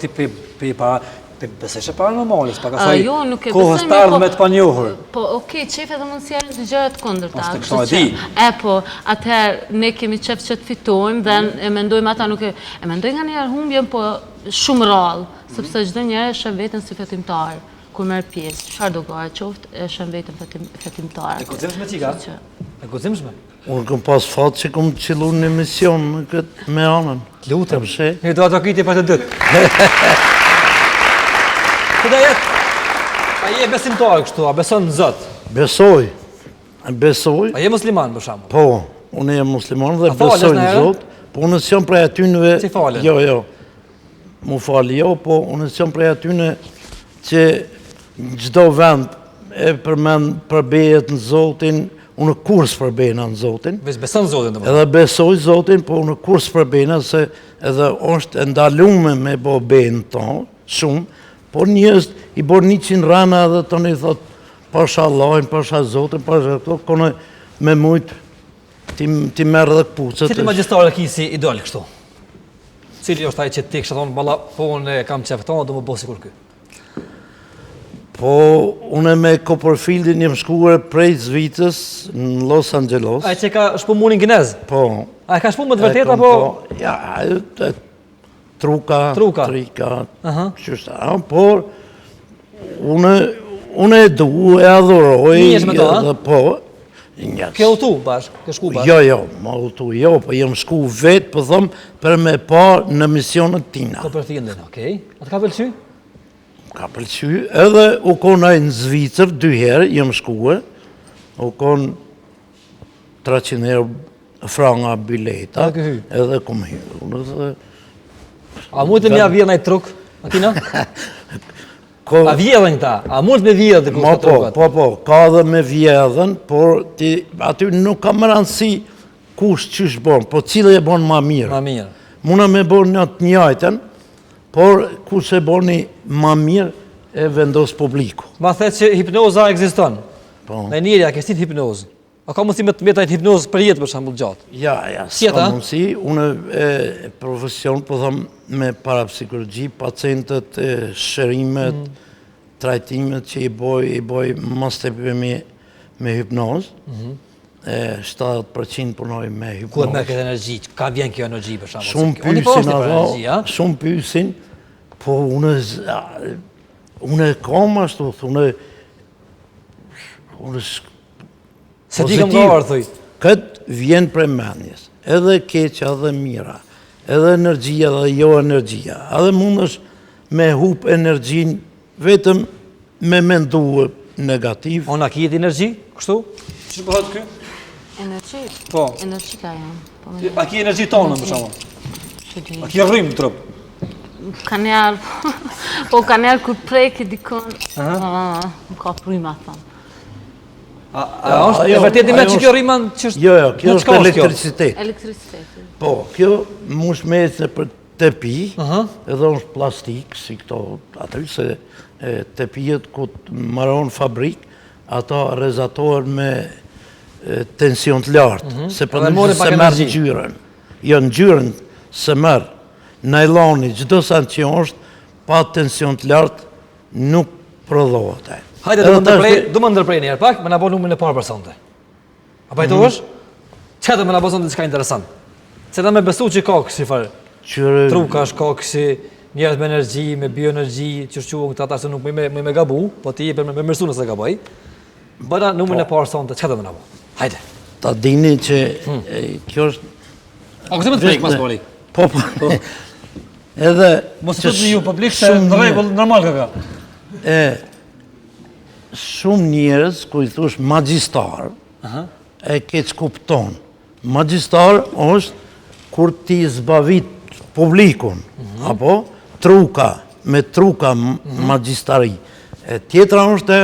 ti beseshe paranormales, pak asaj Jo, nuk e kohës besoj, të ardhme të panjohur. Po, okej, qefe dhe mundësia në të gjërat kundërta. Mos të kështu këto e që- di. Po, atëherë ne kemi qef që të fitojmë dhe e mendojmë ata nuk e... E mendoj nga njerë humbjen, po shumë rallë, sepse çdo njeri e shën veten si fetimtar, kur merr pjesë. Çfarë do gare qoftë, e shën veten fetimtar. E guximshme qika? E guximshme? Unë kom pas fatë që kom qilu një mision në këtë me anën. Lutem. Përshe? Një do ato kiti për të dytë. Këta jetë, a je besimtar kështu, a beson në Zot? Besoj. Besoj. A je musliman për shembull? Po, unë jam musliman dhe A falesh besoj në në herë? Zot. Po unë s'jam prej atynëve... Si falen? Jo. Mu falë jo, po unë s'jam prej atyne që në gjdo vend e përmend përbejet në Zotin, unë kurs përbejna në Zotin. Veç beson Zotin të më. Edhe besoj Zotin, po unë kurs përbejna se edhe është ndalume me bo bejnë tonë, shumë, por njës i borë 100 rana edhe të një thot, pasha Allahin, pasha Zotin, pasha këto, kone me mujtë ti merë dhe këpucët. Cili magjistarë ki si idol kështu? Cili është ai që ti kështë thonë, balla, po unë kam qeftonë, do më bo sikur ky. Po, unë me Copperfieldin jem shkuar prej Zvicës në Los Angeles. Ai që ka shpumunin kinez? Po. A ka shpumë më të vërtet, apo? Ja, truka, trika, qështa, por unë e du, e adhuroj. Njesh me to, a? Po, njes. Ke utu bashkë, ke shku bashkë? Jo, ma utu, jo, po jem shku vetë, po thëmë, për me pa në misionet tina. Copperfieldin, okej. A të ka pëlqy? Ka pëlqy, edhe u konaj në Zvicër 2 herë, jem shkuë, u kon 300 herë franga bileta, edhe kom hyrë. A mund të mja vjedh nëjtë truk, Atina? A vjedhen këta? A mund me vjedh të kushtë trukat? Po, ka dhe me vjedhen, por aty nuk ka më rëndësi kush qysh bon, po cilë e bon ma mirë. Ma mirë. Muna me bon një të njajten, por kush e boni ma mirë e vendos publiku. Ma thetë që hipnoza eksiston. Po. Në njëri, a ke stit hipnozë? A ka mundësi me të metajt hipnozë për jetë për shambull gjatë? Ja, s'ka mundësi. Unë profesion, po thëmë me parapsikologi, pacientët, shërimet, trajtimet që i boj mas të për me hipnozë. 70% punoj me hipnozë. Ku e me këtë energji? Ka vjen kjo energji për shambull? Shumë pysin, po unë kam ashtu, unë se ti kam garë, thuj. Këtë vjen për menjes, edhe keqa dhe mira, edhe energjia dhe jo energjia, edhe mund është me hup energjin vetëm me mendu negativ. Ona ki jetë energji, kështu? Që bëhet kjo? Energji? Po. Energji ka jam. A ki energji tonë, për shumë? A ki rrim të trëpë? Ka njerë, po ka njerë kur prejke dikon, më ka prima, thamë. A është e vërtet me që kjo rriman që është... Jo, kjo është elektricitet. Elektricitet. Po, kjo mush me e për tepi, edhe është plastik, si këto, aty se tepijet ku të maron fabrik, ata rezatohen me tension të lartë, se për në se merë në gjyren. Jo, në gjyren se merë, najloni, gjdo sa në që është, pa tension të lartë, nuk prodhohet e. Hajde, du më ndërprej njerë pak, me në bo numën e parë për sonte. A pa i të është? Që dhe me në bo sonte qëka interesant? Se da me besu që ka kësi farë. Truka është ka kësi, njerët me energji, me bioenergji, që shquon këta ta se nuk me gabu, po ti e me mërsu nëse gabaj. Bëna numën e parë sonte, që dhe me në bo? Hajde. Ta dini që kjo është... A këse me të prejkë mas poli? Po. Edhe... Mos të të ju publik se në regull normal ka. Shumë njerëz, ku i thush magjistar, e keq kupton. Magjistar është kur ti zbavit publikun, apo truka, me truka magjistari. Tjetra është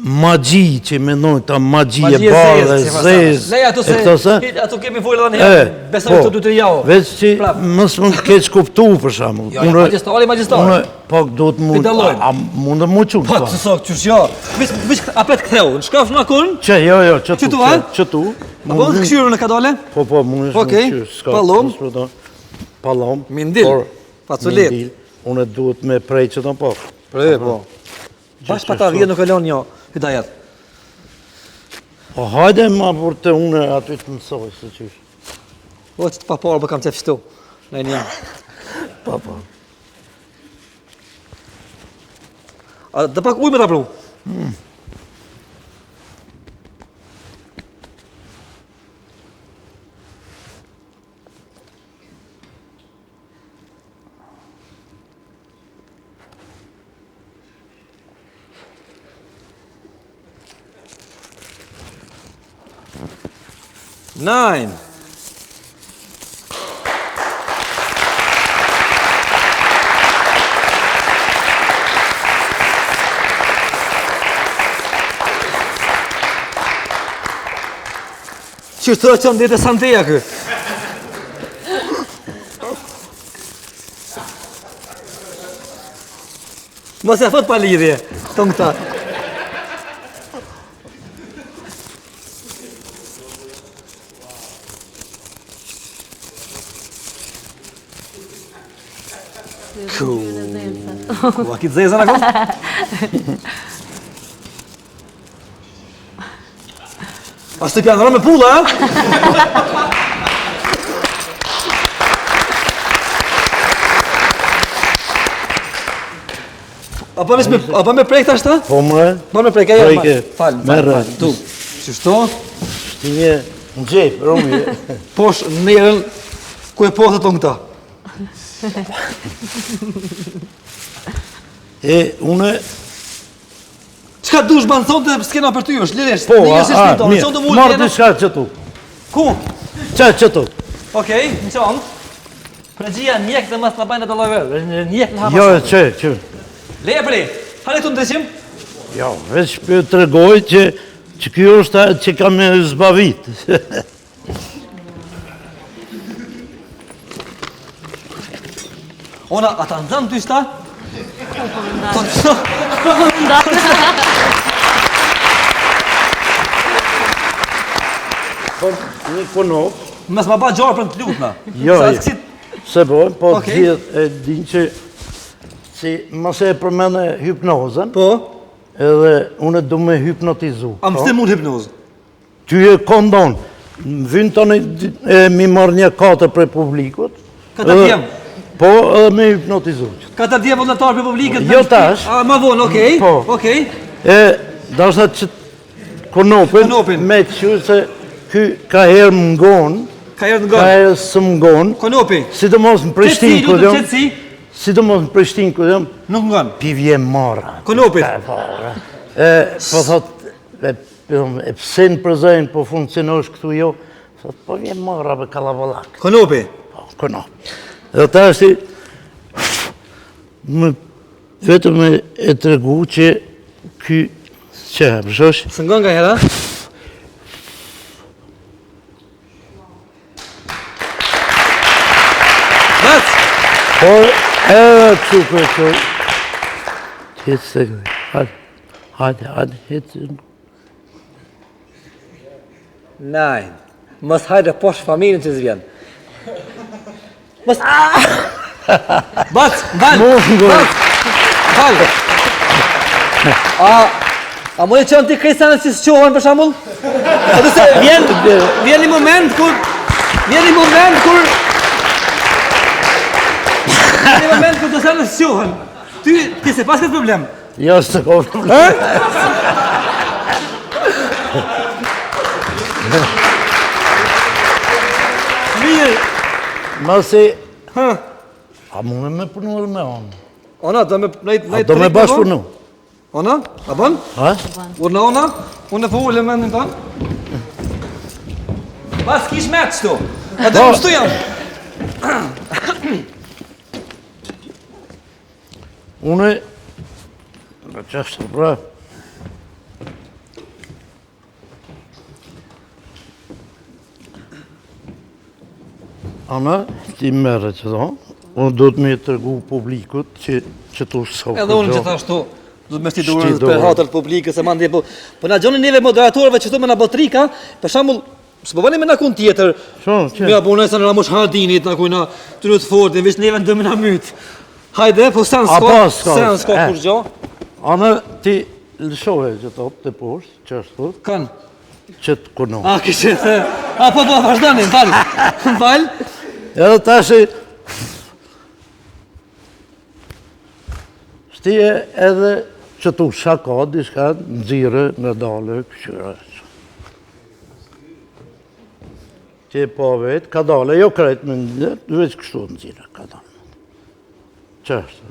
magji që mendojnë ta magji e Magjie bardhe, zezë, zezë. Leja ato se, ato kemi folë edhe një herë, besoj të 2-3 javë. Veç që mos më keq kuptu për shembull. Jo, magjistari. Unë pak do të mund, a mund të më qunë? Po, të sok, qysh jo. Vish apet ktheu, në shkaf në akun. Që, jo, që tu. Apo në këshyrën e ka dole? Po, mund është Okej, pallom. Pallom. Mindil, faculet. Unë duhet me prej që të po. Prej, po. Bash pa ta vjen nuk e lon një hidajet. O, hajde ma për të unë aty të mësoj, se qysh. O, që të pa parë, për kam qefështu. Në një. Pa. A, dhe pak ujë me ta pru. Nine. Që të që ndete santeja kë? Mos e fot pa lidhje, të më ta. Ku a kitë zezën ako? A shtë pjanë me pulla, ha? Apo me prejkë ta shtë? Po më? Më me prejkë, e Prejke. Falë. Tu, qështo? Shtinje në gjepë, romi. Posh nërën, ku e posë të këta? E, une... Qka dush banë thonë të s'kena për ty është, liresh, Po, mirë, marrë të shka që tu. Ku? Që tu. Okej, në qonë. Pregjia njek dhe mas të bajnë të laverë, njek në hapa. Jo, që. Leje për hale të ndryshim? Jo, veç për të regoj që kjo është që kam e zbavit. Ona, ata nëzëm të ishta? Një konop. Mes ma ba gjarë për në të lutna. Jo, se bojnë, po Okej. gjithë e din që si mëse e përmene hypnozën, Po? edhe unë du me hypnotizu. A më stim unë hipnozë? Ty e kondon, vynë tani mi marrë një 4 për publikut. Këta djem? Po, edhe me hypnotizu. Këta djem vullnetarë për publikët? Jo tash. A, ma vonë, okej. Po. Okej. E, da është që konopin, Konopin. me që se ky ka herë më ngonë, Ka herë të ka ngonë. herë së më ngonë, Konopi. sidomos në Prishtinë ku jam, Qetësi, sidomos në Prishtinë ku jam, nuk ngonë. pivje marra. Konopit. Po thot, e pse në përzojnë po funksionosh këtu jo, thot, po vje marra për kalabalak. Konopi. Po, konop. Dhe ta është vetëm e të regu që ky që përshosh, Së ngonë nga hera? Bas! por edhe që për që hitë se këdhe, hajde, hitë. Nine. Mos hajde posh familjen që zvjen. Mos... Bas! Val! Val! A më e qënë ti krejsanët që së qohën për shambull? A du se vjen një moment kur... Vjen një moment kur të sanë së qohën. Ti se pas këtë problem. Jo, së ko problem. Mirë. Masi, a mune me punu edhe me onë? Ona, do me... A do me bashkë punu? Ona, a bon? Ha? Urna ona, unë e po ule mendin tonë. Bas kish me qëtu. A dhe më shtu jam. Une, në qështë pra, Ana, ti merre që do, unë do të me tërgu publikut që tu shohë. Edhe unë gjithashtu, du të me shti durën për hatër publikës, se mandi, po na gjoni neve moderatorëve që tu me na botrika, për shambull, së përbani me na kun tjetër, me abonoj sa në Ramosh Haradinit, na kujna të në të fortin, vish neve në dëmë na mytë. Hajde, po sen s'ko kur gjo. Ana, ti lëshohe që të të poshtë, që është thot? Kanë? Që të kuno. A, kështë të... A, po, vazhdani, më falë. Edhe tashi, shtije edhe që tu shaka, diska nëzire në dale këshyre. Që e po vetë, ka dale, jo krejt me në veç kështu nëzire, ka dale. Që është?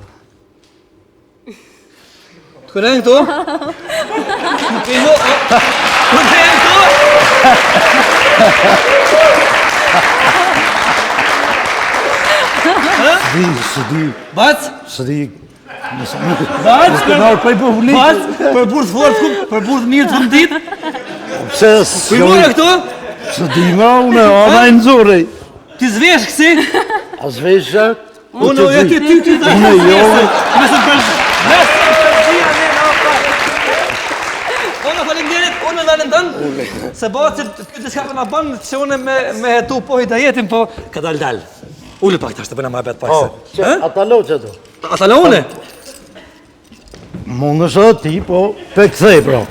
Të kërën këtu? Të kërën këtu? Së di. Bac? Së di. Bac? Bac? Për burë të fortë, për burë të mirë të fundit? Pse Kujmore këtu? së di ma, une, ana i nëzuri. Ti zvesh kësi? A zvesha? Unë e ty të Unë e jo. Mesë të përgjia, ne, në Unë falimderit, unë në në tënë, se bëhet që këtë shka për në banë, që unë me hetu po hidajetin, po ka dal. Ullë pak të ashtë të bëna ma bet pak se. Ata lo që tu. Ata lo une? Mundë shë dhe ti, po, pe këthej, bro.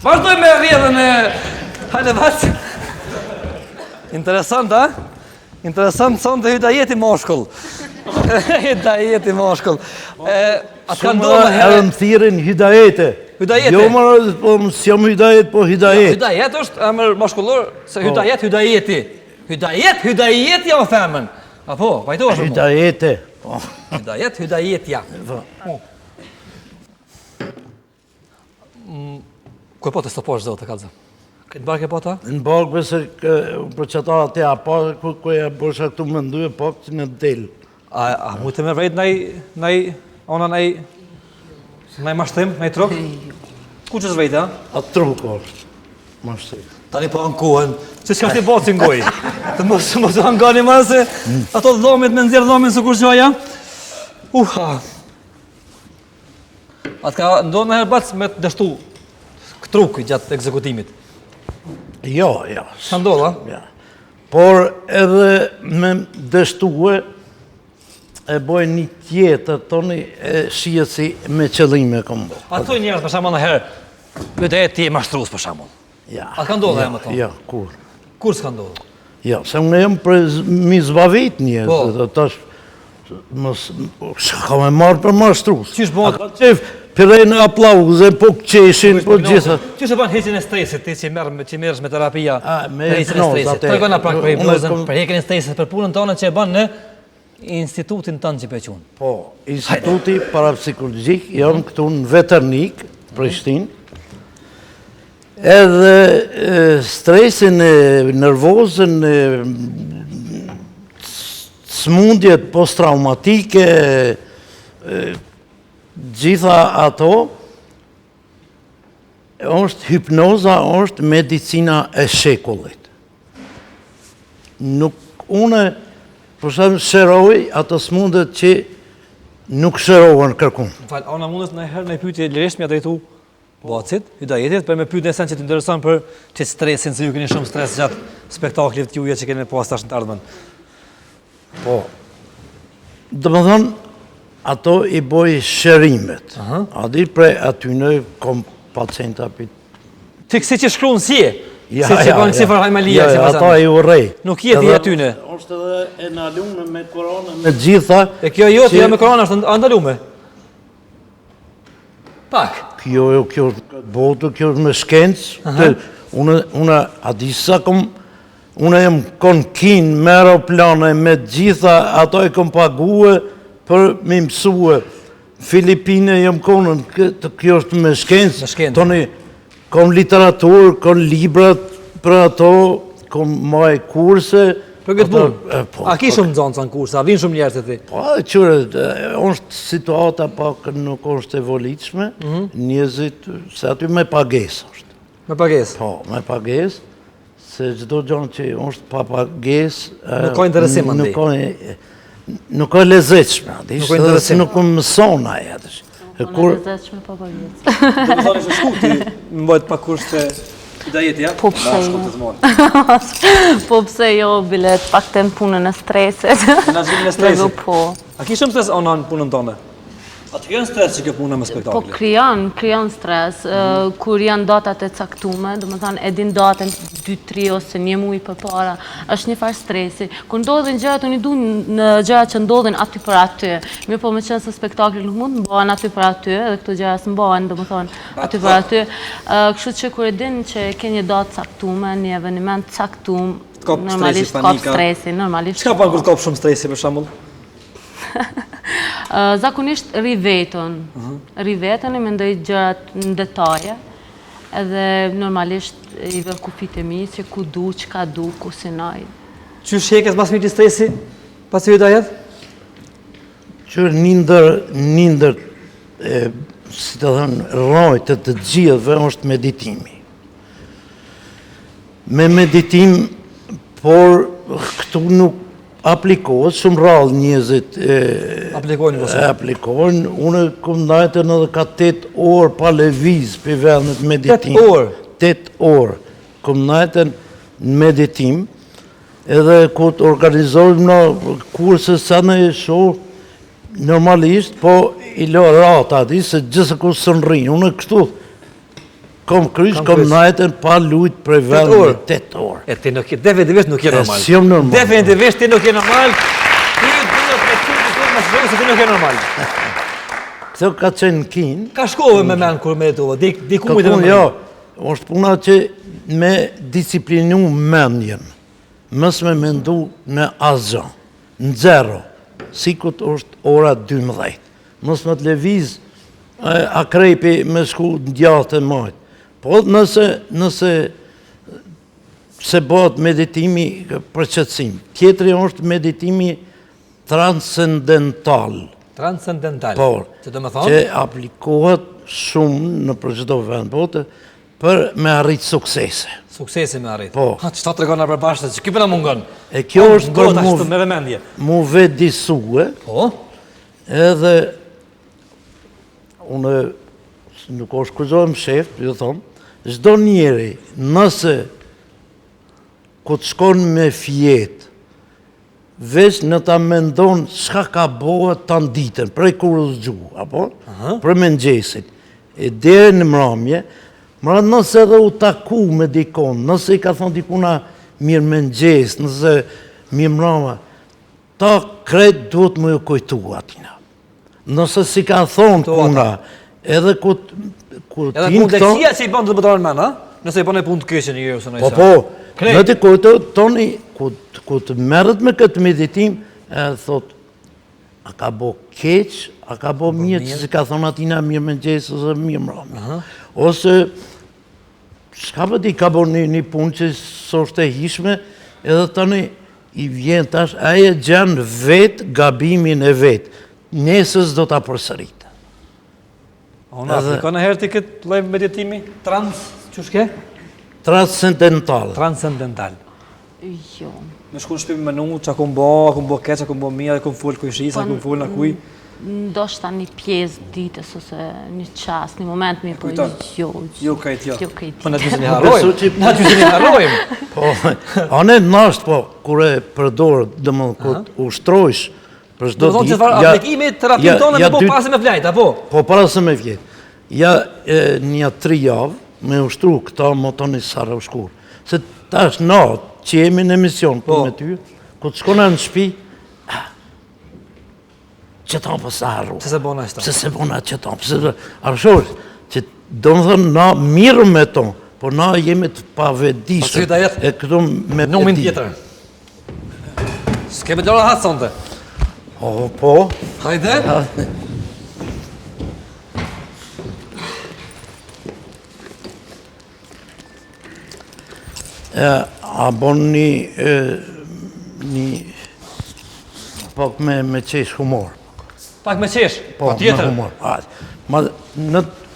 Vazhdoj me rrjedhën e... Hajde vazh. Interesant, a? Interesant, son të hydajeti moshkull. Hydajeti moshkull. Atë ka ndonë Shumë edhe më thirin hydajete. Hydajete? Jo më po më s'jam hydajet, po hydajet. Hydajet është emër mashkullor, se hydajeti. Hydajeti o femën. Apo, pajto është më. Hydajete. Hydajetja. Kuj po të stoposh, zote, kalëzë? Këtë barke po ta? Në barkë përse për qëtara te a pa, kuj e bësha këtu më nduje pak që në del. A mu të me vrejt nej mashtim, nej truk? Ku që zvejt, a? A truk është, mashtim. Tani po ankohen, që s'ka ti botë si ngoj. Të mos angani ma se ato dhomit me nëzirë dhomin së kur gjoja. Atë ka ndonë në herë bac me të dështu këtruk gjatë ekzekutimit. Jo. Sa ndodha? Ja. Por edhe me dështue e boj një tjetër, toni e shia si me qëllime kom bo. A të njerës për shamo në herë, vëtë e ti e mashtrus për shamo. Ja. A ka ndodha e më tonë? Ja, kur? Kur s'ka ndodha? Ja, se unë jam për mi zbavit një, Po. dhe tash, ka me marrë për mashtrus. Qysh bon? Ata qef, pirejnë aplauze, po këqeshin, po gjitha. Qysh e ban heqin e stresit, ti që merresh me terapia me për heqin e hipnozë stresit? atë. Tregona pak për hipnozën, Unë- për heqin e stresit, për punën tonë që e ban në institutin tënë që pequn. Po, Instituti Parapsikologjik, jam këtu në Veternik, Prishtinë, edhe stresin e nervozën, smundjet post-traumatike, gjitha ato, hipnoza është medicina e shekullit. Nuk une, për shemë, shëroj ato smundet që nuk shërohen kërkun. Falë, ona mundës në herë në pyetje lirisht me drejtu bacit, hydajetit, për me pyetje në sen që të intereson për që stresin, se ju keni shumë stres gjatë spektaklit të juja që keni pas tash në të ardhmen. Po, dhe më thonë, ato i boj shërimet. A di prej atyne kom pacienta për... Ti kësi që shkruan si e? Si që banë si farhajmalia, si ata fasan. i urej. Nuk jeti Edhe atyne. është edhe e nalume me korona, me gjitha. E kjo jo, të me korona është andalume. Pak. Kjo është botë, kjo është me shkencë. Unë, a di sa kom... Unë jem kon kin, me aeroplane, me gjitha, ato e kom pague për me mësue. Filipine jem konën, kjo është me shkencë. Me shkencë. Toni, kom literaturë, kom librat për ato, kom maj kurse. Për këtë punë? Po, A ki shumë zonë sa në kursa, a vinë shumë njerës të ti? Po, qërë, është situata pak nuk është e volitshme, njëzit, se aty me pagesë është. Me pagesë? Po, me pagesë, se çdo gjë që është papagesë Nuk ka interesim andaj. nuk ka lezetshme, Nuk ka interesim. nuk mëson ajo. Unë Kur e lezetshme pa pagesë. Do të thonë se shkuti mbajt pa kushte idajeti, ja? Po pse jo? Po pse jo, bilet pak të në punën e stresit. Na zgjidhni në stresit. Po. A ki shumë stres onan punën tonë? A të kënë stres që kjo puna me Po spektakli? krijon stres, kur janë datat e caktume, do më thonë edin datën 2-3 ose 1 muaj përpara, është një farë stresi. Kur ndodhin gjërat, unë i du në gjërat që ndodhin aty për aty. Mirë po me qenë se spektakli nuk mund të mbahen aty për aty, edhe këto gjërat së mbahen, do më thonë, aty për aty. Kështu që kur e din që ke një datë caktume, një eveniment caktum, Kap normalisht stresi, kap panika. stresi, normalisht. Çka pa kur kap shumë stresi për shembull? Zakonisht ri vetën. Ri vetën e mendoj gjërat në detaje, edhe normalisht i vë kufit e mi, që ku du, çka du, ku si naj. Qysh hekes mas mirë stresi? Pas të idajet? që nindër si të thënë, rojtë të gjithëve është meditimi. Me meditim, por këtu nuk aplikohet, shumë rrallë njëzit aplikojnë. Unë këmë ndajtën edhe ka 8 orë pa leviz për vendet meditim. 8 orë? 8 orë. Këmë ndajtën në meditim, edhe ku të organizojmë në kurse sa në e shohë, normalisht, po i lo rata ati, se gjithë ku së në rinë. Unë kështu, kom krysh, kom najten pa lujt për vendë 8 orë. E ti nuk je, definitivisht nuk je normal. Si jam normal. Definitivisht ti nuk je normal. Ti duhet me qytë më shumë se ti nuk je normal. Këto ka qenë kinë. Ka shkove me men kur meditova, di ku me të Jo, është puna që me disiplinu mendjen, mës me mendu në asgjë, në zero, sikut është ora 12. Mës me të leviz, akrepi me shku në gjatë e majtë. Po nëse se bëhet meditimi për qëtësim. Tjetëri është meditimi transcendental. Transcendental. Por, që do me thonë? që aplikohet shumë në për çdo vend bote për me arrit suksese. Suksesi me arrit. Po. Që ta të regona për bashkët, që kipë në mungon. E kjo është për me vëmendje. mu vedisue, Po? edhe unë nuk është kërgjojmë shef, ju thonë, çdo njeri nëse ku të shkon me fjetë, veç në ta mendon çka ka bëhet ta ditën, prej kurës gjuhë, apo? Për mëngjesit. E deri në mramje, nëse edhe u taku me dikon, nëse i ka thonë dikuna mirë mëngjes, nëse mirë mrama, ta kretë duhet më ju kujtu atina. Nëse si ka thonë puna, edhe ku edhe punë leksia që i bënë të bëtarën men, ha? Nëse i bënë e punë të këshën i ose në isa. Po, në të kujtë, toni, ku të merët me këtë meditim, e thot, a ka bo keq, a ka bo mirë, që si ka thonë atina mirë mëngjes, ose mirë mrami. Ose, shka për ti ka bo një punë që s'është e hishme, edhe tani i vjen tash, aje gjenë vetë gabimin e vetë, nesës do t'a përsëritë. Ona, aplikon e herë ti këtë lojë meditimi? Që shke? Transcendental. Transcendental. Jo. Me shku në shpimë menu, që akum bo keq, akum bo mirë, akum full kujshis, akum full në kuj. Ndoshta një pjesë ditës, ose një qas, një moment mi, po Jo kajt jo. Jo kajt Po në ty se një harrojmë. Në ty se një harrojmë. Po, anë e nashtë, po, kure përdorë, dhe më këtë ushtrojsh, për shdo Do thonë që të farë aplikimi, terapin tonë me po pasë me vlejt, apo? Po, pasë me vjetë. Ja, një 3 javë, me ushtru këta më toni Sara u shkurë. Se tash natë, që jemi në emision për me ty, ku të shkona në shpi, që ta për sa harru. Se se bona ishta. Se se bona që ta për. Arshorë, që do më thënë na mirë me tonë, por na jemi të pavedishtë. E këtu me nuk min tjetër. S'kemi të rahat sonte. Po. Hajde. A bon një pak me qesh humor. Pak me qesh? Po, me humor.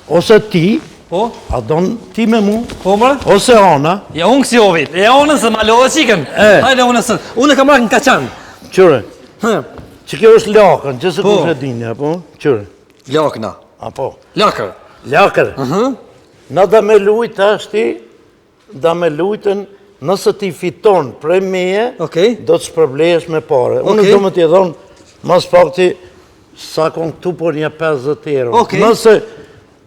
Ose ti, Po? A don ti me mu? Po mërë? Ose ona? Ja unë kësi ovit. Ja unën se ma lohe qiken. Hajde unë së. Unë kam rakë në kaçan. Qyre, që kjo është lakën, që se kush e dini, apo? Qyre. Lakna. Apo? Lakër. Lakër. Na da me lujt ashti, da me lujtën, nëse ti fiton prej meje, do të shpërblejesh me pare. Unë do më t'i dhonë, mas pak ti, sa kon këtu por një 50 euro. Nëse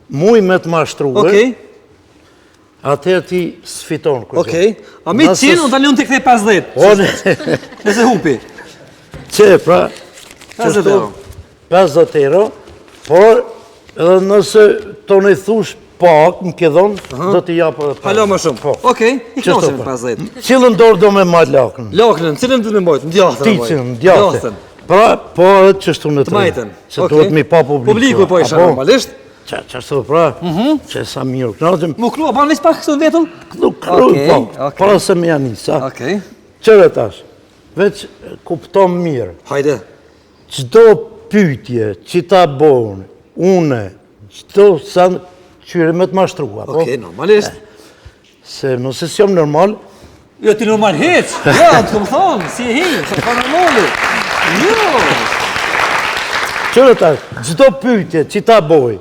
muj me të mashtruhe, atër ti s'fiton kërgjë. A mi 100, unë tani unë t'i kthej 50. Nëse hupi. Që, pra, 50 euro. 50 euro, por edhe nëse tonë i thush pak, më ke dhonë, do t'i japë edhe 50. Halo më shumë. Okej, i knosim 50. Cilën dorë do me majtë lakën? Lakën, cilën du me majtë? Ndjahtën. Ti cilën, ndjahtën. Pra, po edhe qështu në të majtën. Se duhet mi pa publiku. Publiku po isha normalisht. Qështu, pra, që sa mirë knaqëm. Mu krua, ba nësë pak kësë vetën? Kruj, po, pra se me janisa. Qëre tash, veç kuptom mirë. Hajde. Qdo pytje që ta bonë, une, qdo sa qyre me të mashtrua. Okej, normalisht. Se nëse si jam normal. Jo, ti normal heq. Jo, të këmë thonë, si e hinë, sa ka normali. Jo. Qëre tash, qdo pytje që ta boj,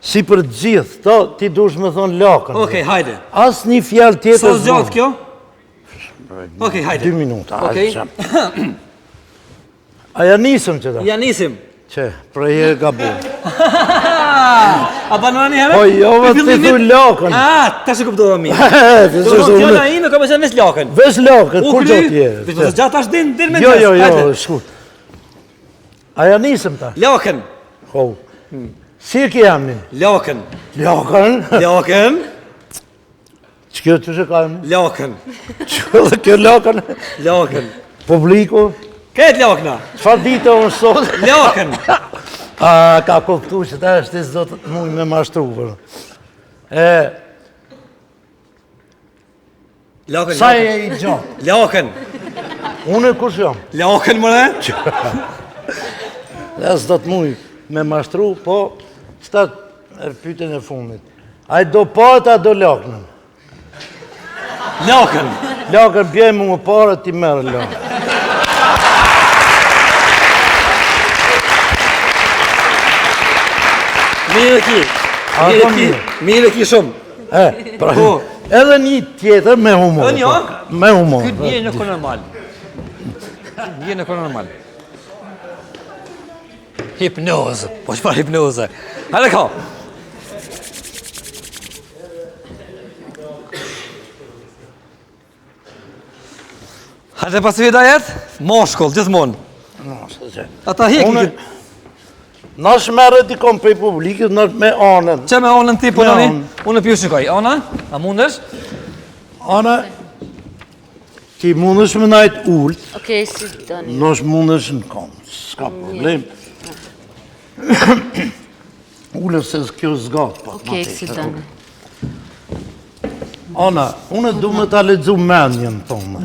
si për gjithë, ti dush me thonë lakën. Okej, hajde. As një fjallë tjetër. Sa zgjatë kjo? Okej, hajde. 2 minuta. Okej. A ja nisëm që ta? Ja nisim. Që, pra je gabo. A banona një herë? Po, jo, vë të thuj lakën. Ta që kuptova mirë. Do të fjona ime, ka me qenë vesh lakën. Vesh lakën, kur do t'je? Vesh do të gjatë ashtë din me Jo, shkut. A ja nisëm ta? Lakën. Ho. Si e ki jamin? Lakën. Lakën? Lakën. Që kjo të që ka jamin? Lakën. Që dhe kjo lakën? Lakën. Publiku? Këtë lakëna? Qfar dite unë sot? Lakën. A, ka kuptu që ta është do të muj me mashtru për. Lakën. Sa e i gjatë? Lakën. Unë e kush jam? Lakën, mëre? Dhe së do të muj me mashtru, po, s'ta pyten e fundit. A i do parët, a do lakënën? Lakën. Lakën bjej mu më parët, ti merë lakën. Mirë ki. Mirë ki shumë. Pra, edhe një tjetër me humor. Edhe një? Me humor. Këtë një në kërë normal. Një në kërë normal. Hipnozë. Po që parë hipnozë. Hajde ka. Hajde pas vida jetë? Moshkull, gjithmonë. Ata heki. Nash merë t'i kom prej publikit, nash me anën. Që me anën ti, po në një? Unë pju shikoj. Ana, a mundesh? Ana, ti mundesh me najtë ullët. Okej, si doni. Nash mundesh në kom, s'ka problem. Ullët se kjo zgatë. Okej, si doni. Ana, unë du me ta ledzu menjen tonë.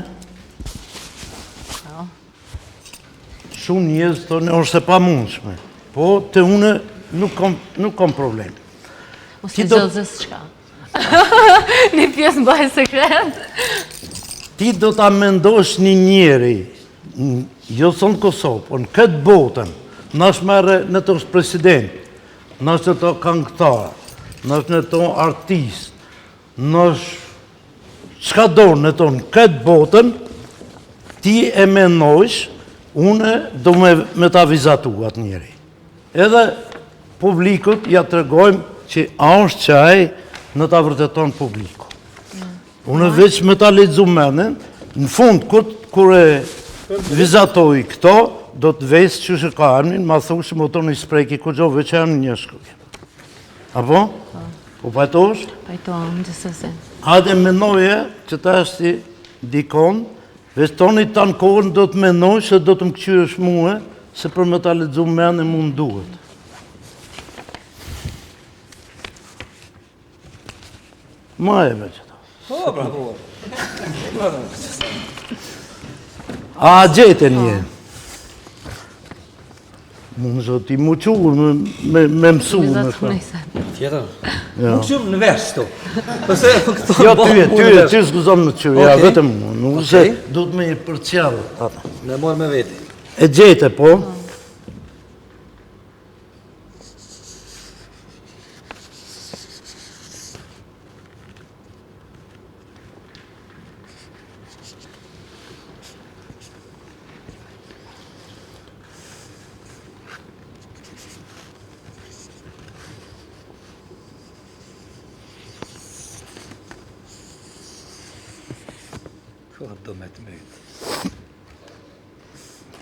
Shumë njëzë tonë është e pa mundshme. Po, të une nuk kom problem. Mos të gjëllëzës qka. Një pjesë në bëjë sekret. Ti do t'a mendosh një njeri, jo thonë Kosovë, po në këtë botën, nash mere në të është president, nash në të këngëtar, nash në të artist, nash qka do në të në këtë botën, ti e mendosh, une do me t'a vizatu atë njeri. Edhe publikut ja të regojmë që a është qaj në ta vërteton publiku. Unë veç me ta ledzu menen, në fund, kur e vizatoj këto, do të vesë që shë ka armin, ma thushë më të një sprejki ku gjo veç e një shkuj. Apo? Po pajtosh? Pajtosh, gjithësëse. Hajde menoje që ta është dikon, veç toni të në kohën do të menoj se do të më këqyresh muhe, se për me ta ledzu mene mund duhet. Ma e me që ta. Po, bravo. A gjete një. Mund zot i muqur me mësu me shka. Tjetër? Nuk shumë në vesh këtu. Pëse këtu... Jo, ty s'guzon në qyrë, ja, vetëm mu. Nuk se du të me i përqjallë. Në morë me veti. E gjete, po.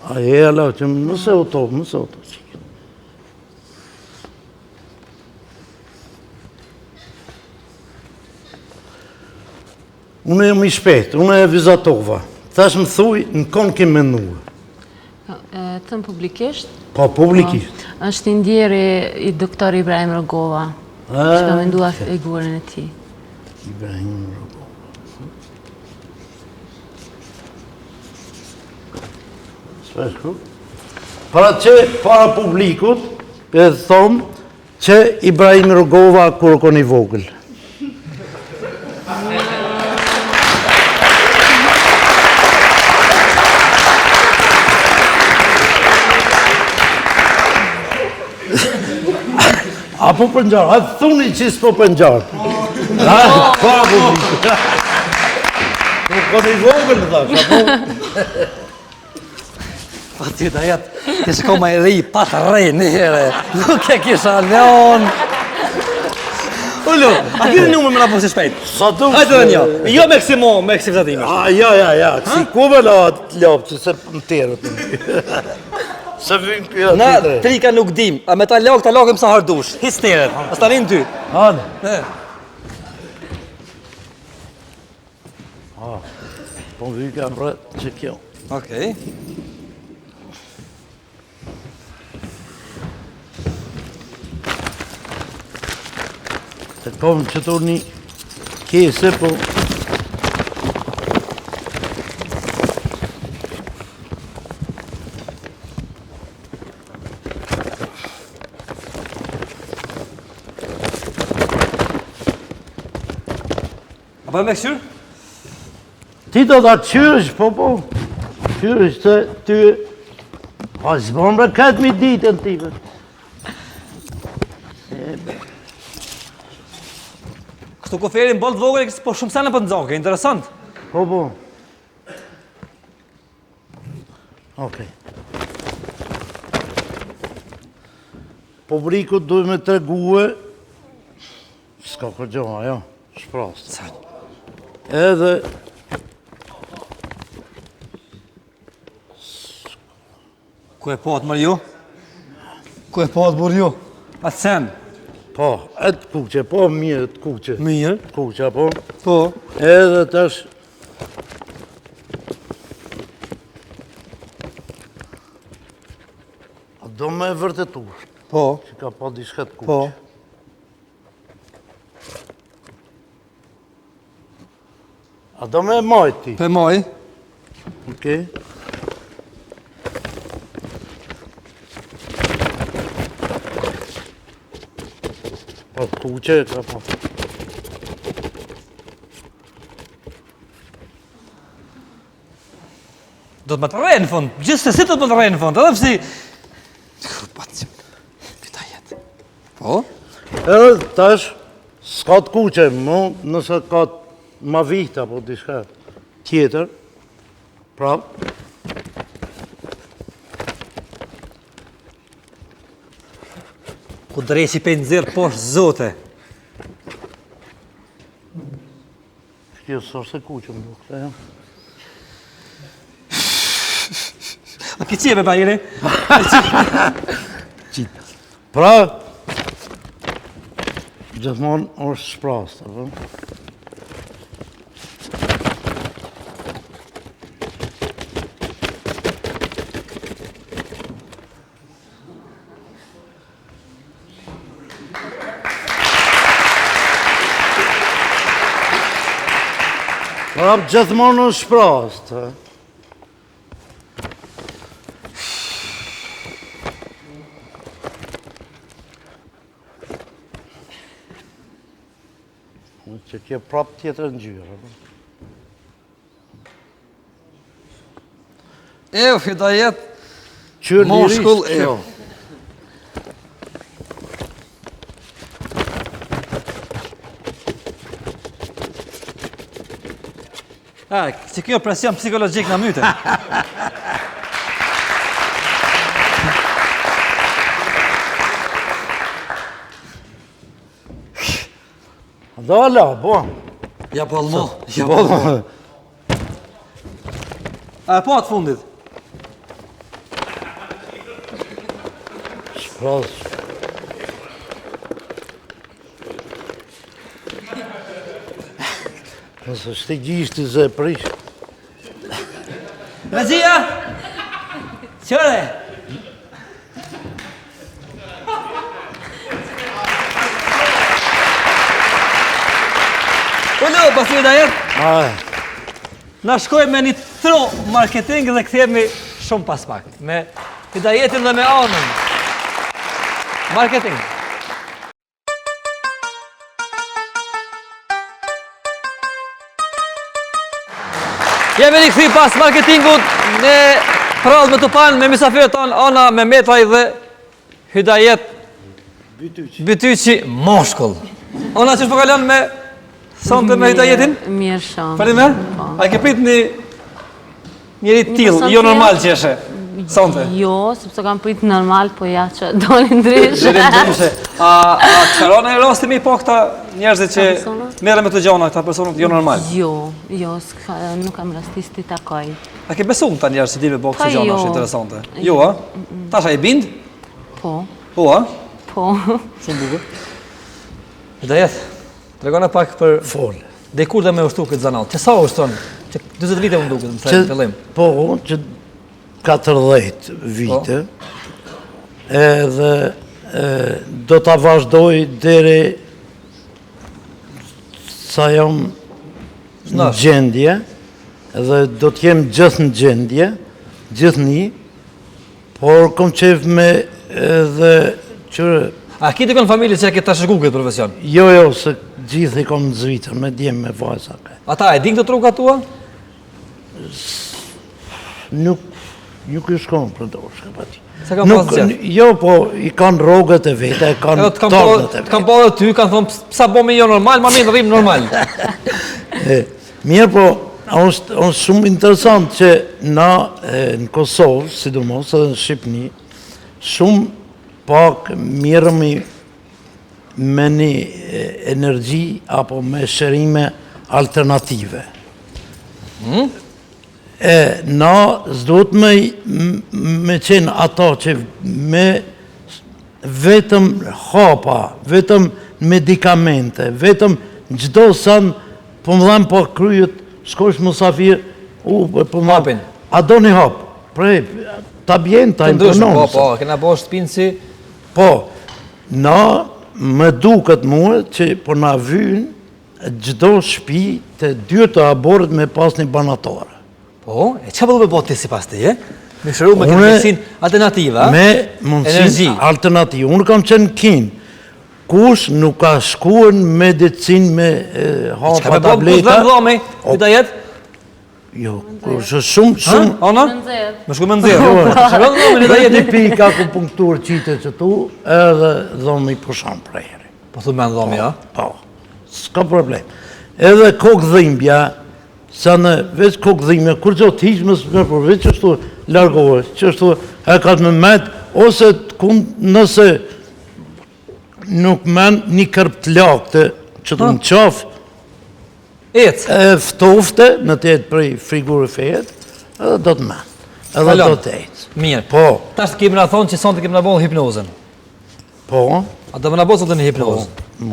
A e ala që mëse o to. Unë e më i shpet, unë e vizatova. Thash më thuj, në konë kemë menua. Thëmë publikisht? Po, publikisht. Është i ndjeri i doktor Ibrahim Rogova, që ka mendua figurën e ti. Ibrahim Rogova. Para publikut, e thomë që Ibrahim Rogova kur kon i vogël. Apo për njarë, atë thuni që s'po për njarë. Para publikut. Kur kon i vogël, thash, apo... Pa ty da jetë, të shko ma i ri, pa të rej një here. Nuk e kisha leon. Ullu, a kërë një me më rapo si shpejt? Sa du shpejt? Hajtë dhe një, jo me kësimo, me kësivzatime. Ja, si kuve la atë ljopë që se më tërët. Se vynë pjë Na, trika nuk dim, a me ta lokëm sa hardush, histeret, as ta vinë ty. Hane. Po më vyka bre që kjo. Okej. E kom që të një kese, po... A për me këshyrë? Ti do da qysh, po. Qysh, të ty... A, zbon bre këtë mi ditën ti, bre. Kështu koferin bëllë të vogël, po shumë sene për të nxoke, interesant. Po. Okej. Publikut duhet me tregue... S'ka kërgjoha, jo, shprast. Edhe... Ku e po atë mërë ju? Ku e po atë burë ju? Atë sen? Po, etë kuqe, po mirë të kuqe. Mirë? Kuqe, po. Po. Edhe tash... A do me e vërtetur, Po. që ka pa disket kuqe. Po. A do me e majtë ti? Pe maj? Okej. Po kuqe ka pa. Do të më të rejë në fund, gjithë se si do të më të rejë në fund, edhe fësi... Pacim, këta jetë. Po? Edhe tash, s'ka të kuqe, nëse ka ma vihta, po diçka tjetër, prap. Ku dresi pe nëzirë poshtë zote. Kjo s'është e kuqe më duke, ja. A ki qeve pa jeni? Pra, gjithmonë është shprast, apo? Pra, gjithmonë është shprast, Që kjo prap tjetër ngjyrë. Hidajet, Qyrë moshkull, që kjo presion psikologjik në myte. Dala, po. Ja po allmo. A po atë fundit? Shpras. Nësë shte gjishti zë prish. Razia! Qëre! Ullu, pas një dajet, na shkojmë me një thro marketing dhe këthemi shumë pas pak. Me hidajetin dhe me anën. Marketing. Jemi një këthi pas marketingut në prallë me të panë me misafirët tonë, Ana me Metraj dhe Hidajet Bytyqi moshkull. Ana që shpo kalon me sonte me Hidajetin? Mirë shumë. Farime? A ke prit njëri t'il, jo normal që eshe, sonte? Jo, sepse kam prit normal, po ja që doli ndryshe. A të karon e rasti mi po këta njerëzit që mere me të gjona, këta personat jo normal? Jo, nuk kam rastis t'i takoj. A ke besu këta njerëz që di me po kësi gjona është interesante? Jo, a? Tasha i bind? Po. Po, a? Po. Shumë bukur. Hidajet, tregona pak për Fol. dhe kur dhe me ushtu këtë zanat. Që sa ushton? Që 20 vite më duket, më thejnë fillim. Po, që 14 vite, edhe do t'a vazhdoj deri sa jam në gjendje, edhe do t'jem gjithë në gjendje, gjithë një, por kom qef me edhe qërë... A ki të kënë familje që e ke të shërgu këtë profesion? Jo, se gjithë i kom në Zvitër, me djemë me vajza. Ata e din këtë truka tua? Nuk i shkon për dorë, pati. Se kam pasë qef? Jo, po i kanë rogët e vete, e kanë tardët e Të kam po dhe ty, kanë thonë, pësa bo me jo normal, ma me në rrim normal. Mirë, po, është shumë interesant që na në Kosovë, sidomos edhe në Shqipni, shumë pak mirëmi me një energji apo me shërime alternative. Na s'duhet me qenë ata që me vetëm hapa, vetëm medikamente, vetëm gjdo sanë, po më dhamë po kryet, shkosh musafir, po më Hapin. A do një hap, prej, ta bjen, ta imponon. Po, kena bo shtëpinë si... Po, na më duket mua që po na vynë gjdo shpi të dyrë të aborët me pas një banatore. Po, e që përdu me bo të si pas të, me shëru me këtë mundësin alternativa, me mundësin alternativë. Unë kam qenë kinë, kush nuk ka shkuën medicin me hapa tableta. Që ka me bo këtë dhome, këta jetë? Jo, është shumë... Ana? Me shku me nëzirë. Që ka dhome, këta Dhe jetë? një pika akupunkturë qitë që tu, edhe dhomi përshan prejeri. Po thu me në dhome, ja? Po, s'ka problem. Edhe kokë dhimbja, sa në veç kokë dhimbja, kur që të hiqë më së mërë përveç, që shtu largohë, që shtu e ka të me metë, ose nëse nuk men një kërp të lakë që të në qafë, Ecë. ftofte në të jetë prej frigurë fejet, edhe do të men, edhe do të ecë. Mirë. Po, Tash të kemi në thonë që sonte kemi në bolë hipnozën. po, A do me në bolë sonte në hipnozë?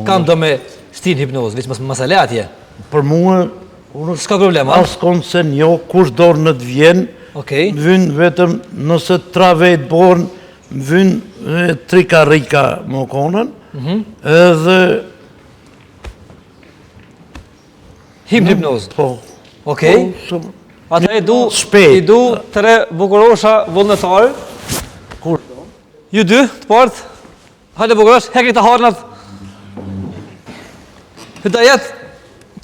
Kam do me shtinë hipnozë, vishë mësale atje. për mua, unë S'ka problema. as konë se njo, kush dorë në të vjenë, Okej. vynë vetëm nëse tra vetë borën, vynë 3 karika më konën, edhe, Hipnozë. po, Okej. shumë, Ata i du, Shpejt. i du 3 bukurosha vullnetarë. kur, Ju dy, të partë. Hajde bukurosh, hekri të harnat. Hidajet,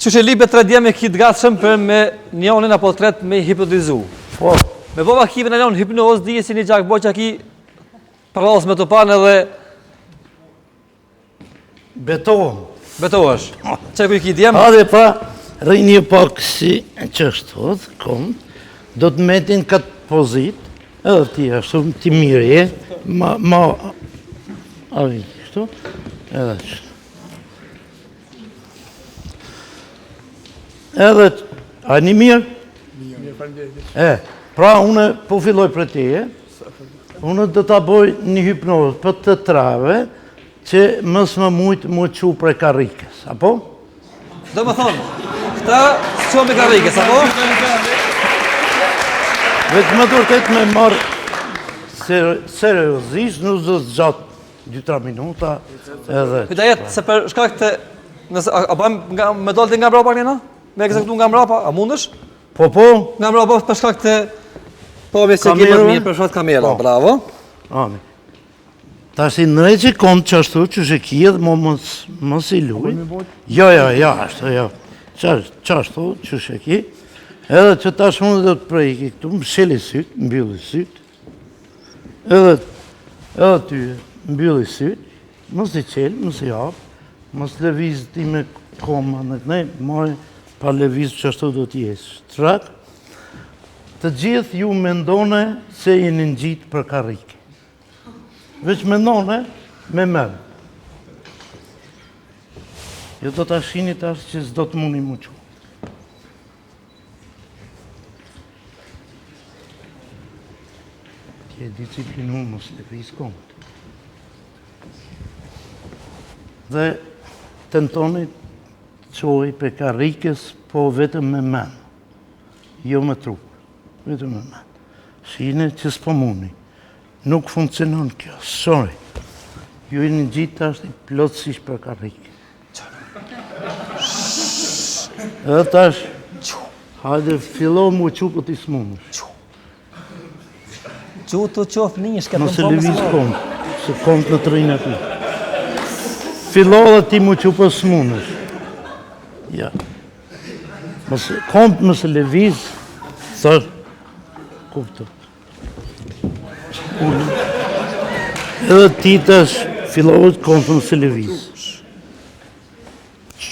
Që që libe 3 djemë e kitë gatshëm për me njonin apo tret me hipnotizu. Po, Me bova kive në njonin hipnoz, dije si një gjak boqa ki përvalës me të panë edhe betohem. betohesh. Që kuj ki djemë? Hade pra, rrinje pak si që është kom, do të metin këtë pozit, edhe ti ashtu, ti mirje, avi, kështu, edhe qështu. Edhe, a një mirë? Pra, une po filloj për teje, une do të boj një hypnozë për të trave, që mësë më mujtë më që prej karikës, apo? Do më thonë, këta që me karikës, apo? Vetë më vërtet me marë seriozisht, nuk do të gjatë 2-3 minuta edhe... Këta jetë, se për shkak të... A bëjmë me dollë të nga mbrapa njëna? Me ekzektu nga mbrapa, a mundësh? Po, Nga mbrapa për shkak të... Po, me se kemë të mirë për shkak të kamera, bravo. Ami. Ta si në e që konë që ashtu që shë kje dhe mos i luj. Jo, ashtu, jo. Që ashtu që shë kje. Edhe që ta shumë dhe të prejki këtu, më sheli sytë, mbylli sytë. Edhe ty, mbylli sytë, mos i qelë, mos i hapë, mos leviz ti me koma në kënej, marë pa leviz që ashtu do t'jesë. Trak, të gjithë ju mendone se jeni në gjitë për karike. Veç mendone me mërë. Jo do t'a shini tash që s'do të mundi mu që. Ti e disciplinu mos leviz komët. Dhe tentoni qoj për karikës, po vetëm me men, jo me trup, vetëm me men. Shine që s'po muni, nuk funksionon kjo, sorry. Ju e një gjitë ashtë i plotësish për karikë. Edhe tash, hajde fillo mu qupët i s'munësh. Që të qofë një shketën Nëse leviz komët, se komët në të rinë aty. Fillo dhe ti mu qupët s'munësh. Ja. Komët mëse leviz, thërë, kuptë. Edhe ti tash fillohet komët mëse leviz.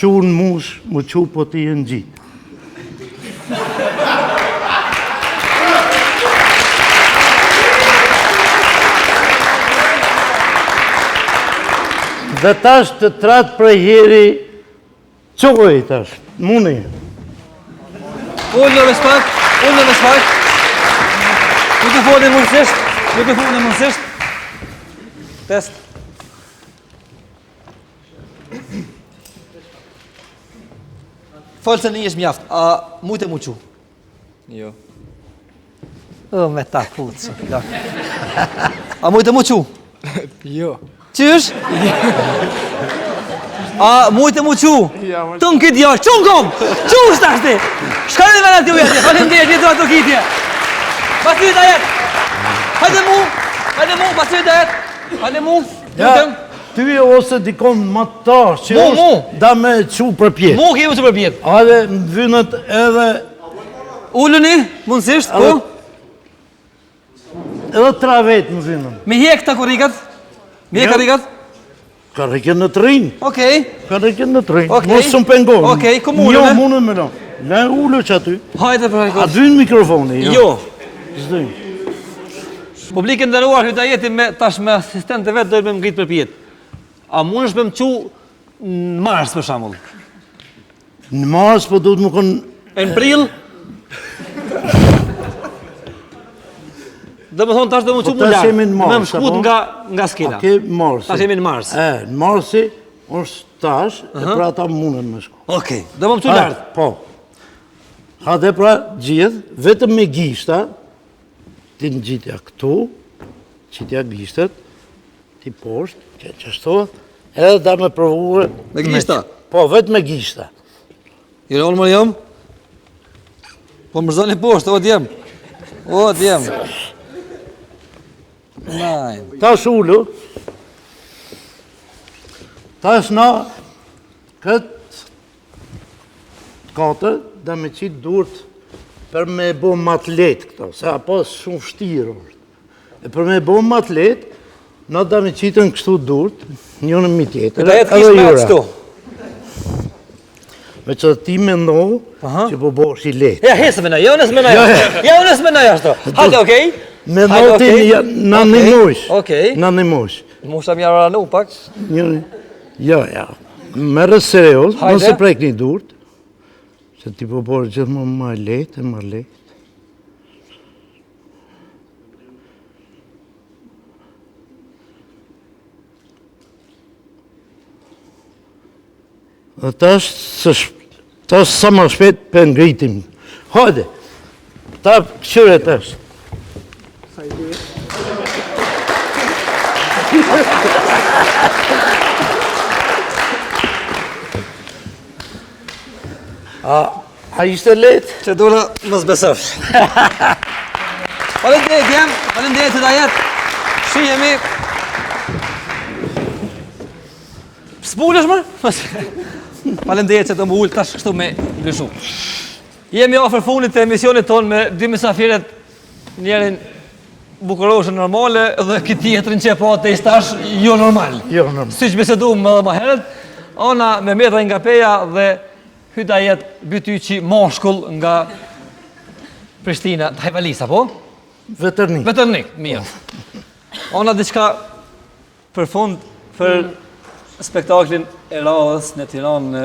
Qurë në mush, më qupë po ti e në gjitë. Dhe tash të tratë prej heri, qoj tash, muni. Unë në respekt. Mikrofoni mundësisht. Test. Falë se një është mjaftë, a mujtë e mu qu? Jo. Me ta kucë. A mujtë e mu qu? Jo. Qysh? A mujtë e mu qu? Të në këtë jashtë, qënë kom? Qush të ashti? Shka në dhe në të ujetje? Falim dhe jetë ato kitje. Pasurit a jetë. Hajde mu, pasurit a jetë. Hajde mu, lutëm. Ty ose dikon më tash, që është da me qu për pjetë. Mu kemi që për pjetë. Hajde në vynët edhe... Ullëni, mundësisht, po? Edhe tra vetë në vynën. Me hjek të korikat? Me hjek korikat? Karikën në të rinë. Okej. Karikën në të rinë. Okej. Mos së më pengohën. Okej, ku munën Jo, me? munën me lo. Le ullë që aty. Hajde për A hajkot. dynë mikrofoni, jo? Jo. Zdojnë. Publikën ndëruar, hyta jeti me tash me asistent e vetë dojnë me më ngritë për pjetë. A mund është me më qu në mars për shambull? Në mars, po du të më konë... E në prill? Dhe më thonë tash dhe më qu Po më tash lartë. jemi në mars, Me më shkut apo? nga skena. Ke marsi. Tash jemi në mars. Në marsi është tash, e pra ta munën me shku. Okej, dhe më më qu lartë. Po. Ha dhe pra gjithë, vetëm me gishta, ti në gjitja këtu, qitja gishtet, ti poshtë, që shtohet, edhe da me provuar... Me gishta? Po, vetë me gishta. I ronë më jam? Po më rëzoni poshtë, o djem. O djem. Najnë. Tash ullu, tash na këtë katër, dhe me qitë durët për me bo matë letë këto, se apo shumë vështirë është. E për me bo matë letë, na dhe me qitën kështu durët, njënë mi tjetër, edhe jura. Me që ti me ndohë, që po bo është i letë. Ja, hesë me na, ja unes me na jashtë. Ja unes me na jashtë. Hajde, okej? Me ndohë ti në një mosh. Okej. Në një mosh. Musha më jarë anu, pak. Ja. Merë serios, nëse prek një durët, që ti po bo është gjithë më letë, më letë. Dhe ta është sa më shpet për ngritim. Hajde, ta këshyre të është. A ishte letë? Që dura më zbesësh. Falenderit jam, falenderit të dajet. Shi jemi. S'pulesh më? Falenderit që të më ullë tash kështu me lëshu. Jemi ofër funit të emisionit tonë me dy mesafiret, njerin bukuroshën normale dhe këtë tjetërin që po të istash jo normal. Si që bisedu më dhe më heret, ona me metra nga peja dhe hyta jetë bytyqi moshkull nga Prishtina, Hajvalisa, po? Vetërnik. Vetërnik, mirë. Ona diçka për fund për spektaklin e radhës në Tiranë në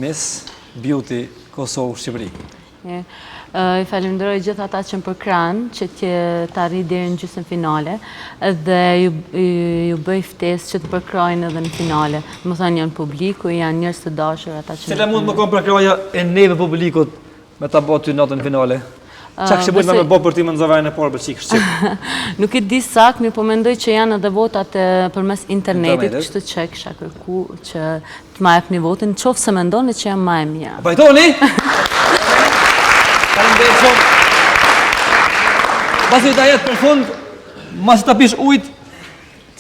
Miss Beauty Kosovë Shqipëri. I falenderoj gjithë ata që më përkranë që të arri deri në gjysmën finale dhe ju bëj ftesë që të përkrajnë edhe në finale. Më thënë janë publiku, janë njerëz të dashur ata që... Cile mund më konë përkraja e neve publikut me ta bëtë ty natën finale? Qa kështë mund me bo për ti më nëzavajnë e parë për qikë shqipë? Nuk i di sakt, mi po mendoj që janë edhe votat përmes internetit, kështu që kisha kërku që të ma jep një votin, qofë se mendoni që jam ma e mira. Bajtoni! Falenderit shumë! Basi ta jetë për fund, masi ta pish ujt,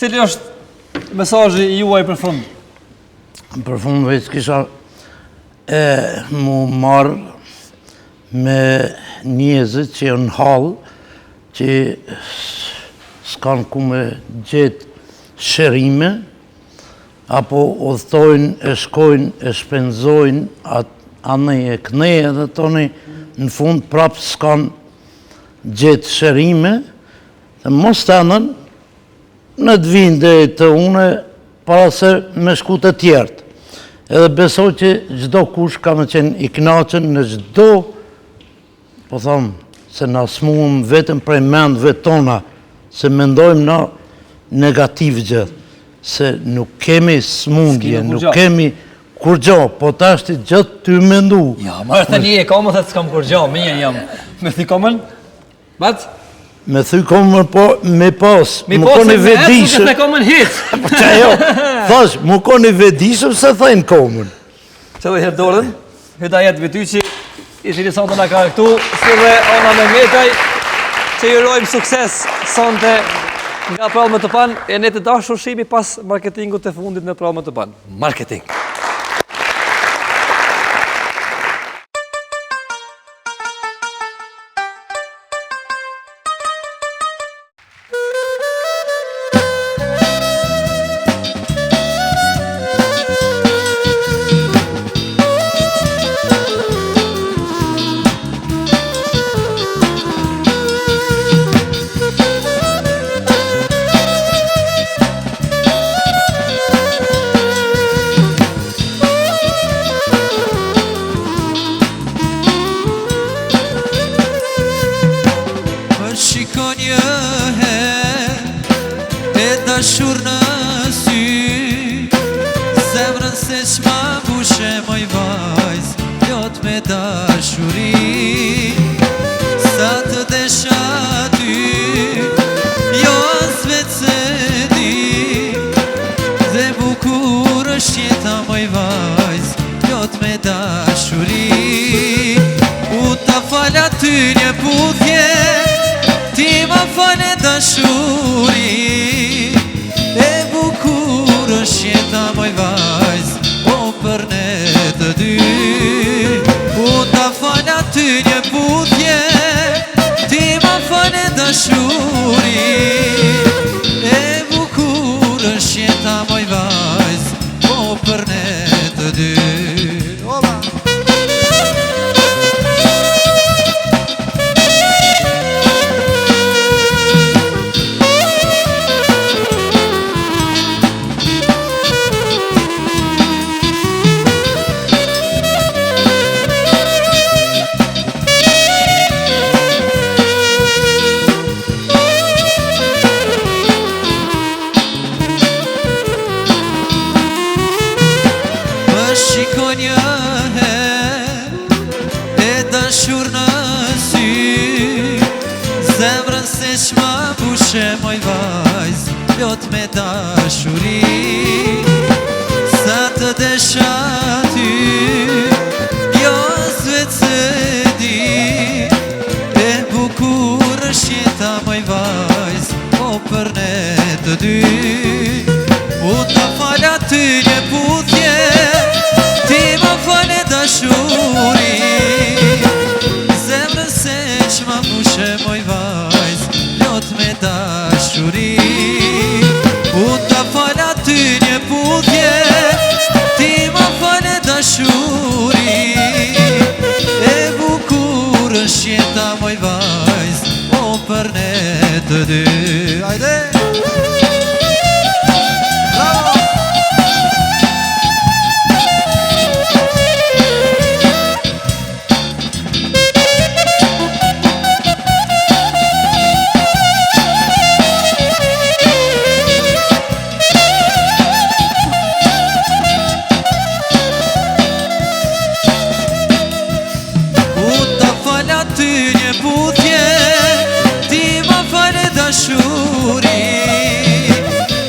cili është mesazhi juaj për fund? Për fund veç kisha mu marë me njëzit që janë halë, që s'kanë ku me gjithë shërime, apo udhtojnë, e shkojnë, e shpenzojnë, anë e këneje dhe toni në fund prapë s'kanë gjithë shërime, dhe mos të anën në të vinde të une para se me shku të tjertë. Edhe besoj që gjdo kush ka me qenë i knaqen në gjdo, po thamë, se na smuëm vetëm prej mendëve tona, se mendojmë na negativ gjithë, se nuk kemi smundje, nuk kemi kur gjo, po ta është gjithë ty mendu. Ja, marë të një e komën dhe të s'kam kur gjo, minjen jam. Me thy komën? Bat? Me thy komën, po me pas, më koni vedishëm. Me komën hitë. Qa jo, thash, më koni vedishëm se thajnë komën. Që dhe jetë dorën, hyta jetë Vytyqi, i cili sonte nga ka këtu, si dhe ona me metaj, që ju rojmë sukses sonte nga Prallë të Pan, e ne të dashur shimi pas marketingu të fundit me Prallë të Pan. Marketing. dashur në sy, zemrën se qma bushe moj vajz, plot me dashuri. Sa të desha ty, jo as vetë se di, dhe bukur është jeta moj vajz, plot me dashuri. Unë ta falja ty një puthje, ti ma fale dashuri. E bukur është jeta moj vajz, o për ne të dy. ty një puthje, ti ma fale dashuri. E bukur është jeta moj vajz, po për ne të dy. Shiko një her, e dashur në sy, zemrën se qma bushe moj vajz, plot me dashuri. Sa të desha ty, jo s'vet se di, e bukur është jeta moj vajz, po për ne të dy. Unë të falja ty një puthje, ti ma fale dashuri. Zemrën se qma bushe moj vajz, plot me dashuri. Unë të falja ty një puthje, ti ma fale dashuri. E bukur është jeta moj vajz, po për ne të dy. Hajde! Dashuri,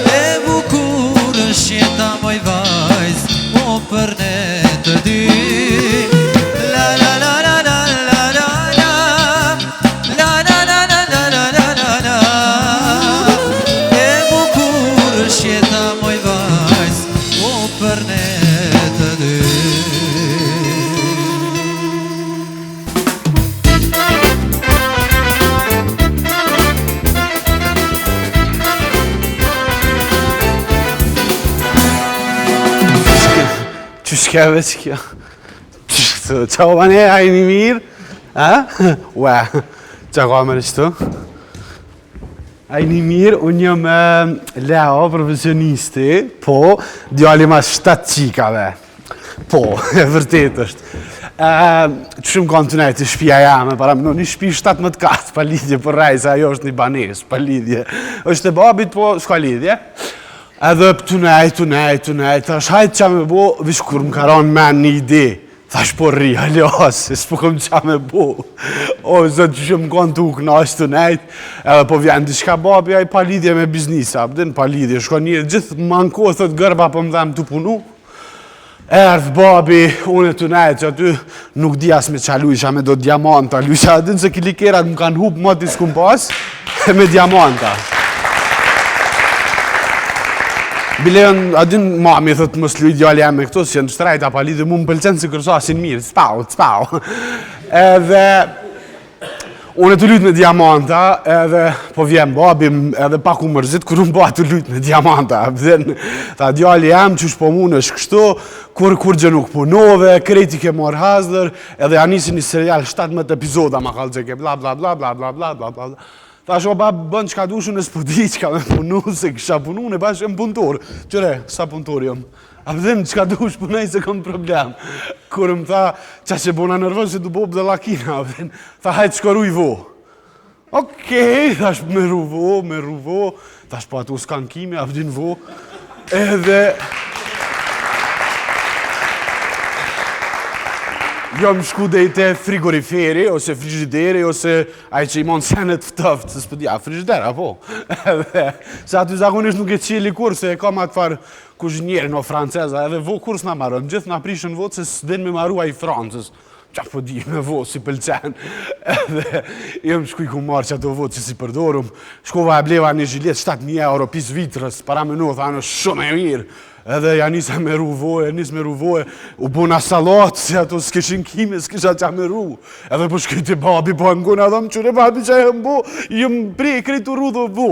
e bukur është jeta moj vajz, po për ne të dy. La la la la la la la la, la la la la la la la la la. E bukur është jeta moj vajz, po për ne të dy. Qyshke veç kjo? Qo bane, hajni mirë? Ue, qa ka mërë qëtu? Hajni mirë, unë jam Leo, profesionisti, po, djali ma 7 qikave. Po, e vërtet është. Qëmë kanë të nejtë të shpia jame, para më një shpi 17 katë, pa lidhje për raj, se ajo është një banes, pa lidhje. është e babit, po, s'ka lidhje. Edhe të nejtë, thash hajtë qa me bo, vish kur më karon men një ide, thash po rri, haljas, s'po këm qa me bo. O, zëtë që më kanë të uknash të nejtë, edhe po vjen diçka babi, a i pa lidhje me biznisa, pëdin pa lidhje, shko një gjithë manko, thët gërba për më dhem të punu. Erdhë babi, unë e të nejtë, që aty nuk di as me qa lujsha me do diamanta, lujsha adin se kilikerat më kanë hupë moti s'kum pas, me diamanta. Bilejon, adin mami thëtë mës luj djali jam me këto, si janë shtrajta pa lidhë, mu më pëlqenë si kërsasin mirë, spau. Edhe, unë e të lujt me diamanta, edhe po vjen babi, edhe pak u mërzit, kur unë ba të lujt me diamanta. Tha djali jam, qësh po mund është kështu, kur gjë nuk punove, krejti ke marrë hazdër, edhe anisi një serial 17 epizoda ma kalë që ke bla bla bla bla bla bla bla bla. Ta shko ba bënë qka dushu në s'pudi qka me punu, se kësha punu, në bashkë e më punëtor. Qëre, sa punëtor jom? A pëdhem qka dush punaj se kom problem. Kur më tha, qa që bona nërvën se du bob dhe lakina, tha hajtë shkoru i vo. Okej, thash me ruvo, thash pa atu s'kan kime, a pëdhin vo. Edhe... Jom shku dhejte frigoriferi, ose frigideri, ose aj që i mon senet ftëft, se s'pëdi, a frigidera, po. Se aty zakonisht nuk e qili kur, se e kam atë farë kuzhinjeri në franceza, edhe vo kur s'na marrën, gjithë na prishën vo, se s'den me marrua i francës. Qa po di me vo, si pëlqen. Edhe, jom shku i ku marrë që ato vo që si përdorum, shkova e bleva një zhiljet 7.000 euro pis vitrës, para me në, thanë, shumë e mirë. Edhe ja nisa me ruvoje, u bona salat, se ato s'kishin kime, s'kisha qa me ru. Edhe po shkyti babi, po ngona, edhe më qure babi që e mbo, jëm prej kritu ru dhe vo.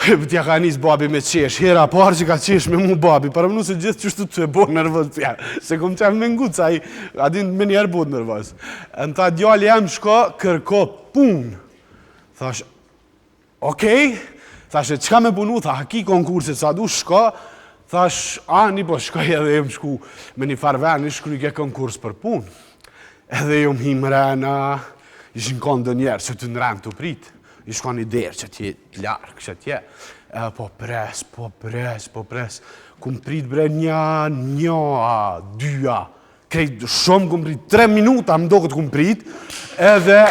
Tja ka nis babi me qesh, hera parë që ka qesh me mu babi, para mënu se gjithë qështu të e bo nervës, se kom qenë me ngut, sa i adin me njerë bod nervës. Në ta djali jem shko, kërko pun. Thash, okej, thash e qka me punu, tha haki konkursit, sa du shko, thash, ani po shkoj edhe jem shku me një farven, i shkry ke konkurs për pun. Edhe jem him rena, ishin kondo njerë, që të në rem të prit. I shkon një derë që t'je larkë, që t'je. Po pres. Kum prit bre nja, dyja. Krejt shumë kum prit, 3 minuta më do këtë kum prit. Edhe...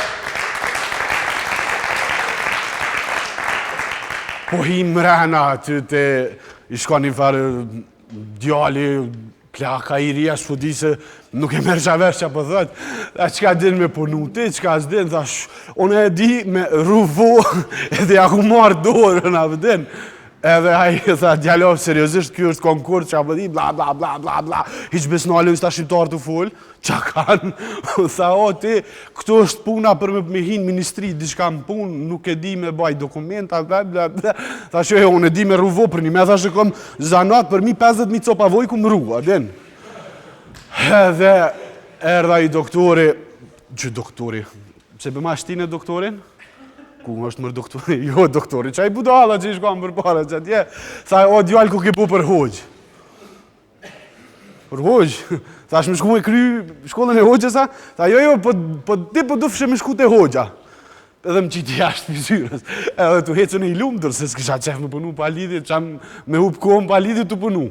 Po him rena aty të... I shkon një farë djali, klaka i ria, shpo di se nuk e merë qavesh që po thët. A qka din me punu ti, qka s'din, thash, unë e di me ruvo, edhe ja ku marrë dorën, a vëdin. Edhe aji tha, djalo, seriosisht, kjo është konkurs që a vëdi, bla, bla, bla, bla, bla. Hiq besnalin s'ta shqiptarë të full, qa kanë. Tha, o ti, këto është puna për me hinë ministri, diçka më punë, nuk e di me baj dokumenta, bla, bla, bla. Tha, që unë e di me ruvo për një, me tha që kom zanat për mi 50.000 copa voj ku më rua, din. Edhe erdha i doktori, që doktori, se bëma shtine doktorin? Ku është mërë doktori? Jo, doktori, që a i budala që i shkam për para që atje. Tha, o, djallë ku ke po për hoqë. Për hoqë? Tha, shme shku me kry shkollën e hoqës, tha, jo, po ti po dufshe me shku të hoqëa. Edhe më qiti jashtë fizyrës. Edhe të hecën e i lumëtër, se s'kisha qef me punu pa lidhje, qam me hup kohën pa lidhje të punu.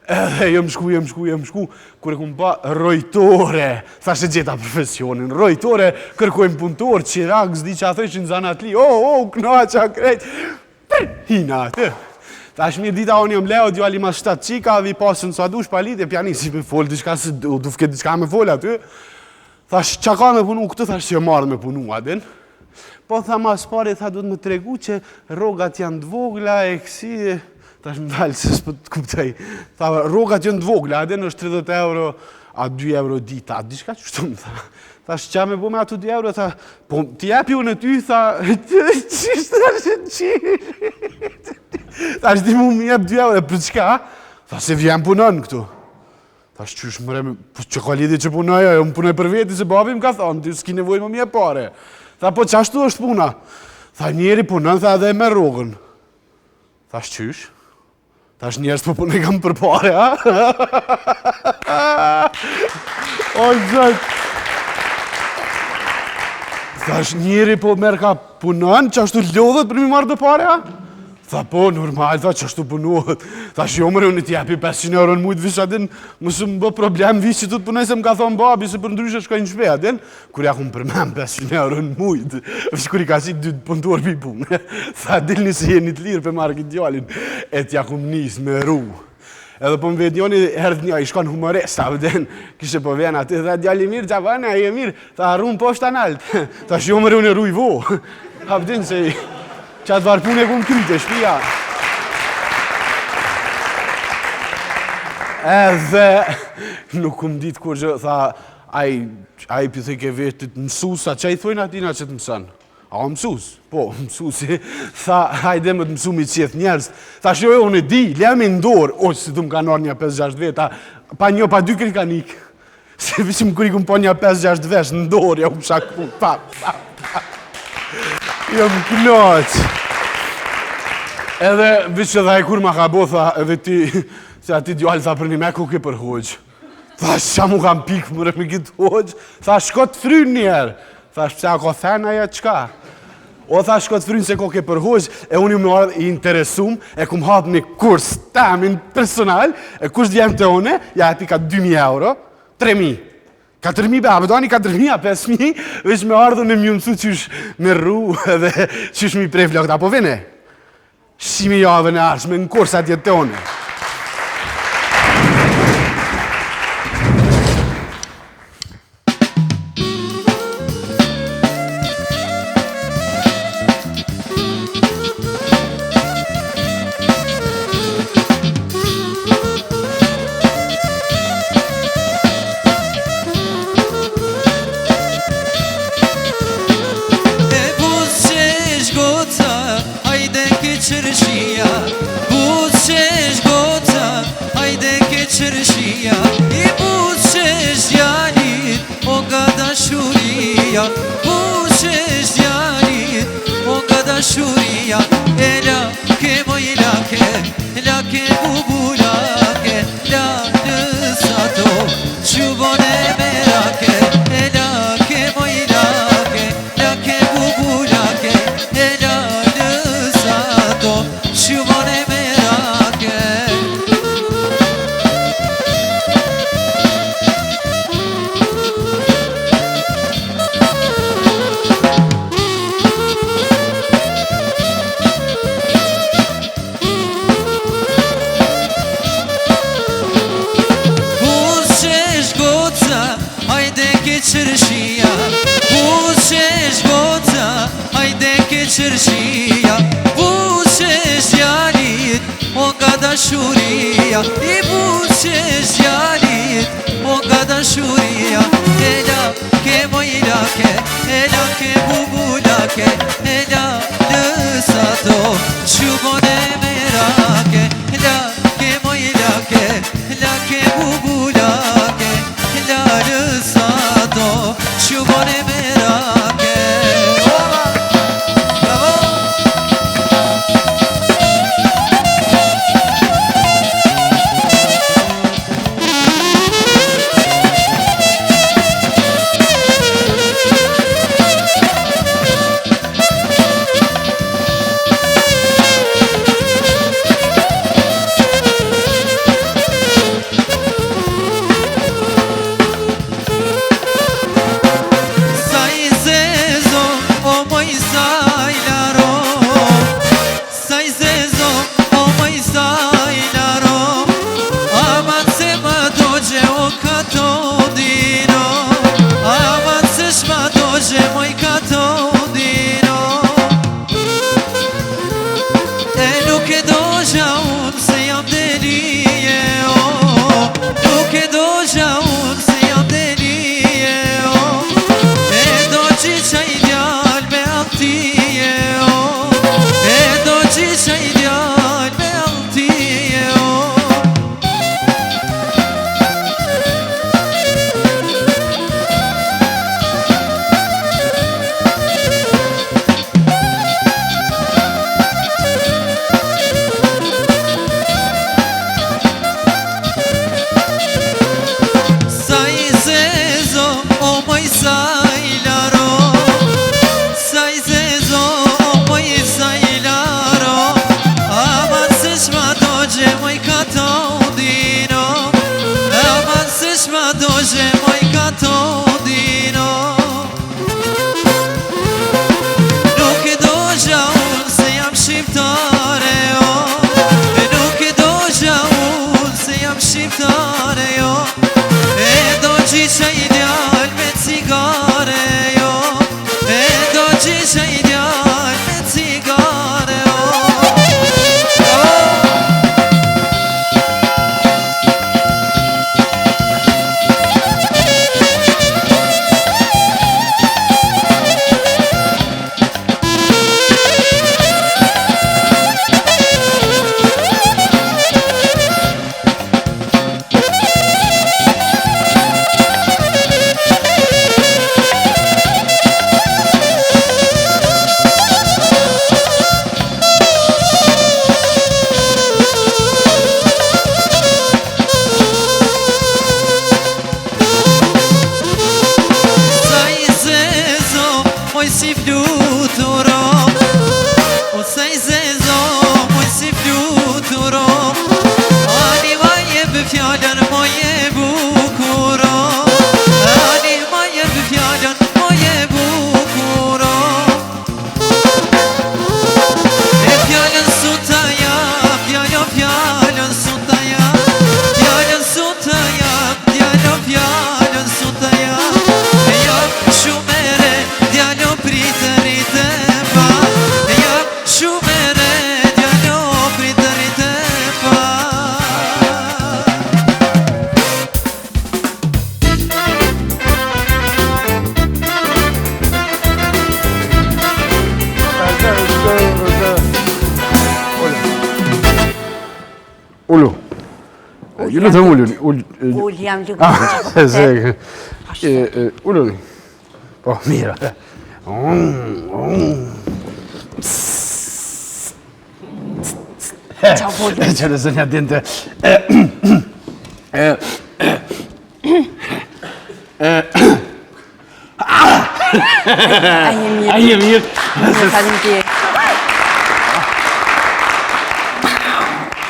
Edhe jem shku, kur e kum pa rojtore, tha që gjeta profesionin, rojtore, kërkojmë punëtor, qirak, zdi që a thëshin zanatli, knaqa, krejt, hina atë. Tha shmirë dita unë jom leo, djali mas 7 qika, dhe i pasën sa dush pa lidhje, pjani si me fol, diçka se dufke diçka me fol aty. Tha qa ka me punu këtë, tha që marrë me punu adin. Po tha mas pari, tha du të më tregu që rogat janë dvogla e kësi, ta është më dalë se s'po të kuptaj. Tha rogat janë dvogla, adin është 30 euro, a 2 euro dita, a diçka që shtu më tha. Tha shqa me bu me ato 2 euro, tha, po t'i jepi unë ty, tha, qishtë të qishtë. Tha shdi mu më jep 2 euro, për qka? Tha se vjen punon këtu. Tha shqysh mëre, që ka lidi që punoj, më punoj për veti, se babi më ka thonë, ti s'ki nevoj më mje pare. Tha, po qashtu është puna? Tha, njeri punon, tha, edhe me rogën. Tha, shqysh? Tha, njerës po punë kam për pare, ha? O, zët! Tha, njeri po merë ka punon, qashtu lodhët për mi marrë të pare, ha? Tha, po, normal, tha, qashtu punohet. Tha, shjomëre, unë t'i jepi 500 euro në mujtë, vish adin, mësë më bë problem, vish që tu të punoj se më ka thonë babi, se për ndryshe shkoj në shpe, adin, kur ja ku më përmem 500 euro në mujtë, vish kur i ka si 2 punëtor për i punë. Tha, dilni se jeni të lirë për marrë këtë djallin, e t'ja ku më nisë me ru. Edhe po më vetë njoni herët një, i shkon humorist, adin, kishe po ven aty, tha, djalli mirë, gjavane, a je mirë, tha, arru më poshtë analt, tha, shjomëre, unë e ru i vo. Abdin se qatë varpun e ku më kryte, shpia. Edhe nuk ku më ditë kur që, tha, aj pëthej ke vetit mësus, a që i thujnë atina që të mësën? A o mësus? Po, mësusi. Tha, hajde më të mësu mi qëth njerës. Tha, shjo unë e di, lemi në dorë, o që si të më ka nërë një 5-6 veta, pa një, pa 2 krikanik. Se vishim kër i ku më po një 5-6 vesh në dorë, ja u më shakë, pa. Jo më knoq. Edhe vishë dhe e kur ma ka bo, tha, edhe ti, se ati djallë, tha, për një me ku ke për hoqë. Tha, qa mu kam pikë mëre me këtë hoqë. Tha, shko të frynë njerë. Tha, shpëse a ko thena ja qka. O, tha, shko të frynë se ko ke për hoqë, e unë ju më ardhë i interesum, e kum hatë një kurs temin personal, e kush djemë të one, ja e pika 2.000 euro, 3.000. 4.000 be, a bedoni 4.000, a 5.000, veç me ardhën e mjë mësu qysh me rru edhe qysh mi prej flokët, apo vene? Shimi javën e arshme në kursat jetë të one. qërshia I buqesh djalit O nga dashuria Buqesh djalit O nga dashuria E lake moj lake Lake bubulake La nësato Qubone merake E lake moj lake Lake bubulake E la nësato Qubone merake qërshia Buqesh goca Hajde ke qërshia Buqesh djalit O nga dashuria I buqesh djalit O nga dashuria E lake moj lake E lake bubulake E la nësato Qubone merake Lake moj lake Lake bubulake La nësato Qubone merake Ju lutem ulluni. Ull jam lukë. Ulluni. Po, mira. Ciao, Pollo. C'è segna dente. Ai e mirë. Faleminderit.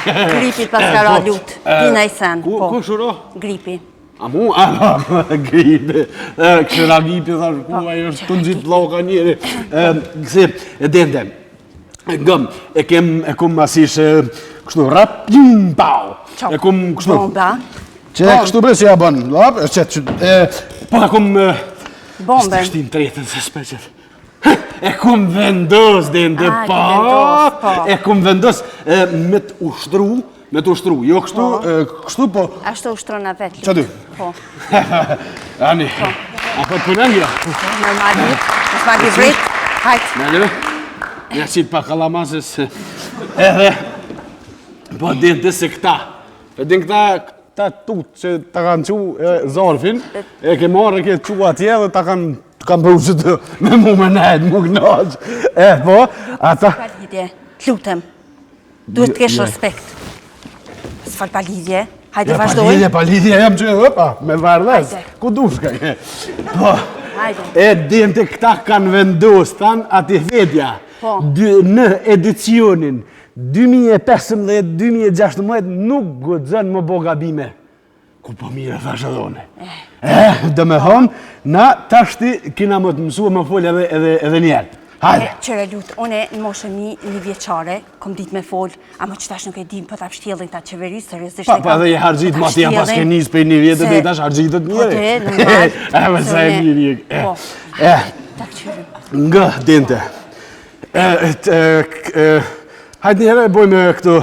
Gripit pas ka ra lut. Dina i sen. Ku shuro? Gripi. A mu? Gripi. Këshëra gripi, thash, ku ajo është të nëzit bloka njeri. Kësi, dente. Gëm, e kum asish kështu rap, pau. E kum kështu. Bomba. Që kështu bre si ja bën, lap, po e kum... Bomben. Së shtim të retën se s'peqet. E kum vendos, dente, po. E kum vendos me të ushtru, jo kështu, po... Ashtu ushtrona vetë. Qa dy? Po. Ani, a po të përnën jo? Normali, s'magi vrit, hajtë. Naleve, ja qitë pa kalamases, edhe, po dente se këta, këta tutë që ta kanë qu zorfin, e ke marrë e ke qu atje dhe ta kanë përru që të me mu me nejtë, mu knaqë, po, ata... Lutem, duhet të kesh respekt. S'fal pa lidhje, hajde vazhdoj. Pa lidhje, jam që me vardhes, ku dush ka je. Po, e dente këta kanë vendos, tanë ati vedja, në edicionin 2015-2016 nuk gudzën më bo gabime. Ku po mire thashe dhone. Dë me thonë, na tashti kina më të mësua më folja edhe njerë. Hajde. Qëre lutë, une në moshën një vjeqare, kom dit me folë, a më që tash nuk e dim për ta pështjellin ta qeverisë, seriosisht e kam... Pa edhe je hargjit, ma t'ja pas ke njës për një vjetë dhe i tash hargjitët njëre. Po te, E me sa e mirë. Po, ta këqyrim. Nga, dente. Hajde njëre, bojme këto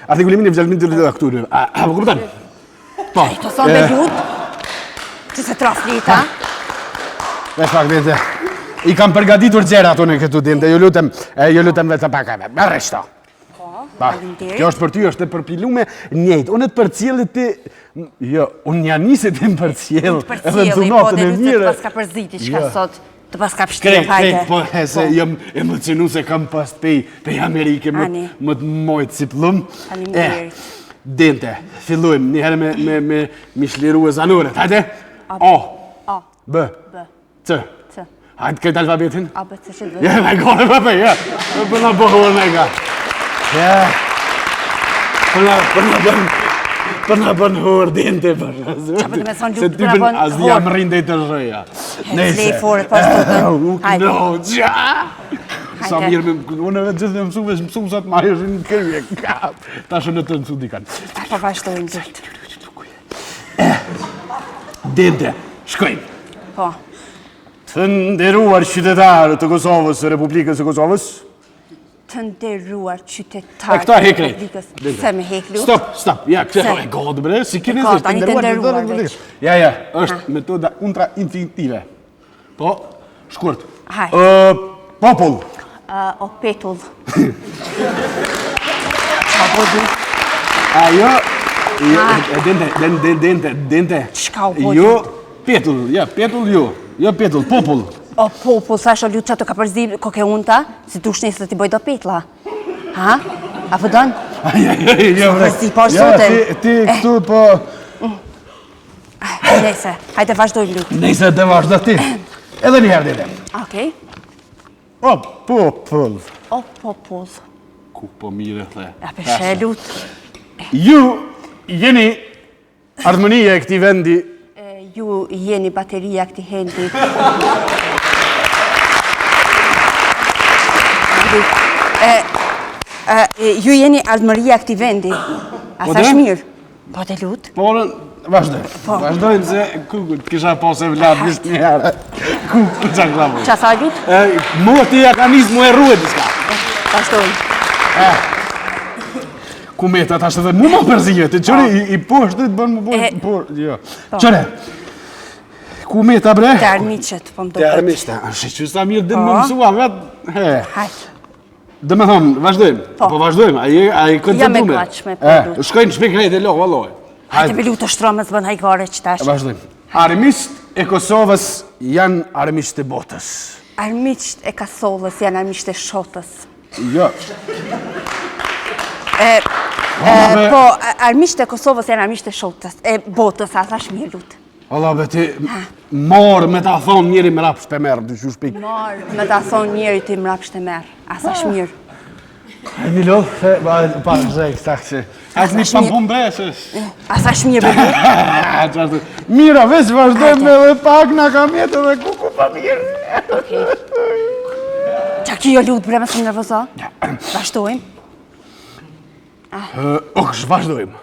artikulimin e vëgjallëmin të redakturë. A po këpëtan? Po. Të thonë me lutë, që se traflita. Vesh pak, dente. I kam përgatitur gjera ato në këtu dente, ju lutem vetë pak e me. Reshta. Kjo është për ty, është të përpilume njëjtë. Unë të përcjellit ti... Jo, unë një anisit të më përcjell. Të përcjellit, po dhe nëse të pas ka përziti qka sot, të pas ka pështirë hajde. Po, se jam emocionu se kam pas pej Amerike më të mojtë si plum. Dente, fillujmë njëherë me mishliru e zanuret, hajde? O, B, C. Hajde këtë alfabetin? A, B, C, që dhe. Ja, me kone pëpe, ja. Përna bëhur me ka. Ja. Përna bën hur dinte për. Qa për të me thonë lutë përna bën hur? As di jam rinde të rëja. Lej foret pas të tënë. Hajde. Sa mirë me... Unë edhe gjithë me mësu sa të marrë në kërje. Ta shë në të mësu dikan. Pa vazhdojnë gjithë. Dinte, shkojnë. Po. Të nderuar qytetarë të Kosovës, Republikës e Kosovës. Të nderuar qytetarë këta të hekli. Republikës. Se me heklu? Stop, ja, këtë e godë bre, si kini zë, të nderuar veç. Ja, është metoda ultra infinitive. Po, shkurt. Haj. Popull. O petull. Qa bodu? Ajo, dente. Qka o bodu? Jo, petull, ja, petull jo. Jo petull, popull. O popull, sa shë lutë që të ka përzi koke unta, si dush nesë të ti boj do petla. Ha? A vëdon? Jo, bre. Përzi por sote. Ti këtu po... Nese, hajde vazhdoj lutë. Nese, të vazhdo ti. Edhe njëherë dite. Okej. O popull. O popull. Ku po mire, the. Ja peshe lutë. Ju jeni harmonia e këti vendi. Ju jeni bateria këti hendi. Ju jeni ardëmëria këti vendi. A thash mirë? Po të lutë. Po, vazhdojnë. Vazhdojnë se ku të kisha posë e vladë njështë njëherë. Ku qa klavu? Qa sa lutë? Mua ti ja ka njësë mu e ruet diska. Vazhdojnë. Ku me të ashtë dhe mu më përzive, të qëri i poshtë të bënë më bojë, por, jo. Qëre, ku me të bre? Të armiqet, po më do këtë. Të armiqet, është që sa mirë dhe më mësua, vetë, hajtë. Dhe me thonë, vazhdojmë, po vazhdojmë, a i këtë të Ja me kaq me përdu. Shkojnë shpik rejt e lohë, valloj. Hajde me lutë shtromës bën hajgare që tash. Vazhdojmë. Armiqt e Kosovës janë armiqt e botës. Armiqt e Kosovës janë armiqt e shotës. Jo. Po, armiqt e Kosovës janë armiqt e shotës, e botës, a thash mirë lutë. Allah beti, marë me ta thonë njëri më rapsht e merë, dyshu shpik. Marë me ta thonë njëri ti më rapsht e merë, a thash mirë. E Milo, pa zhek, takë a të një pampumbesës. A thash mirë, bebe. Mira, veç vazhdojmë me dhe pak në kam jetë dhe kuku pa mirë. Qa ki jo lutë, bre, me së më nervoza? Vazhdojmë. Oksh, vazhdojmë.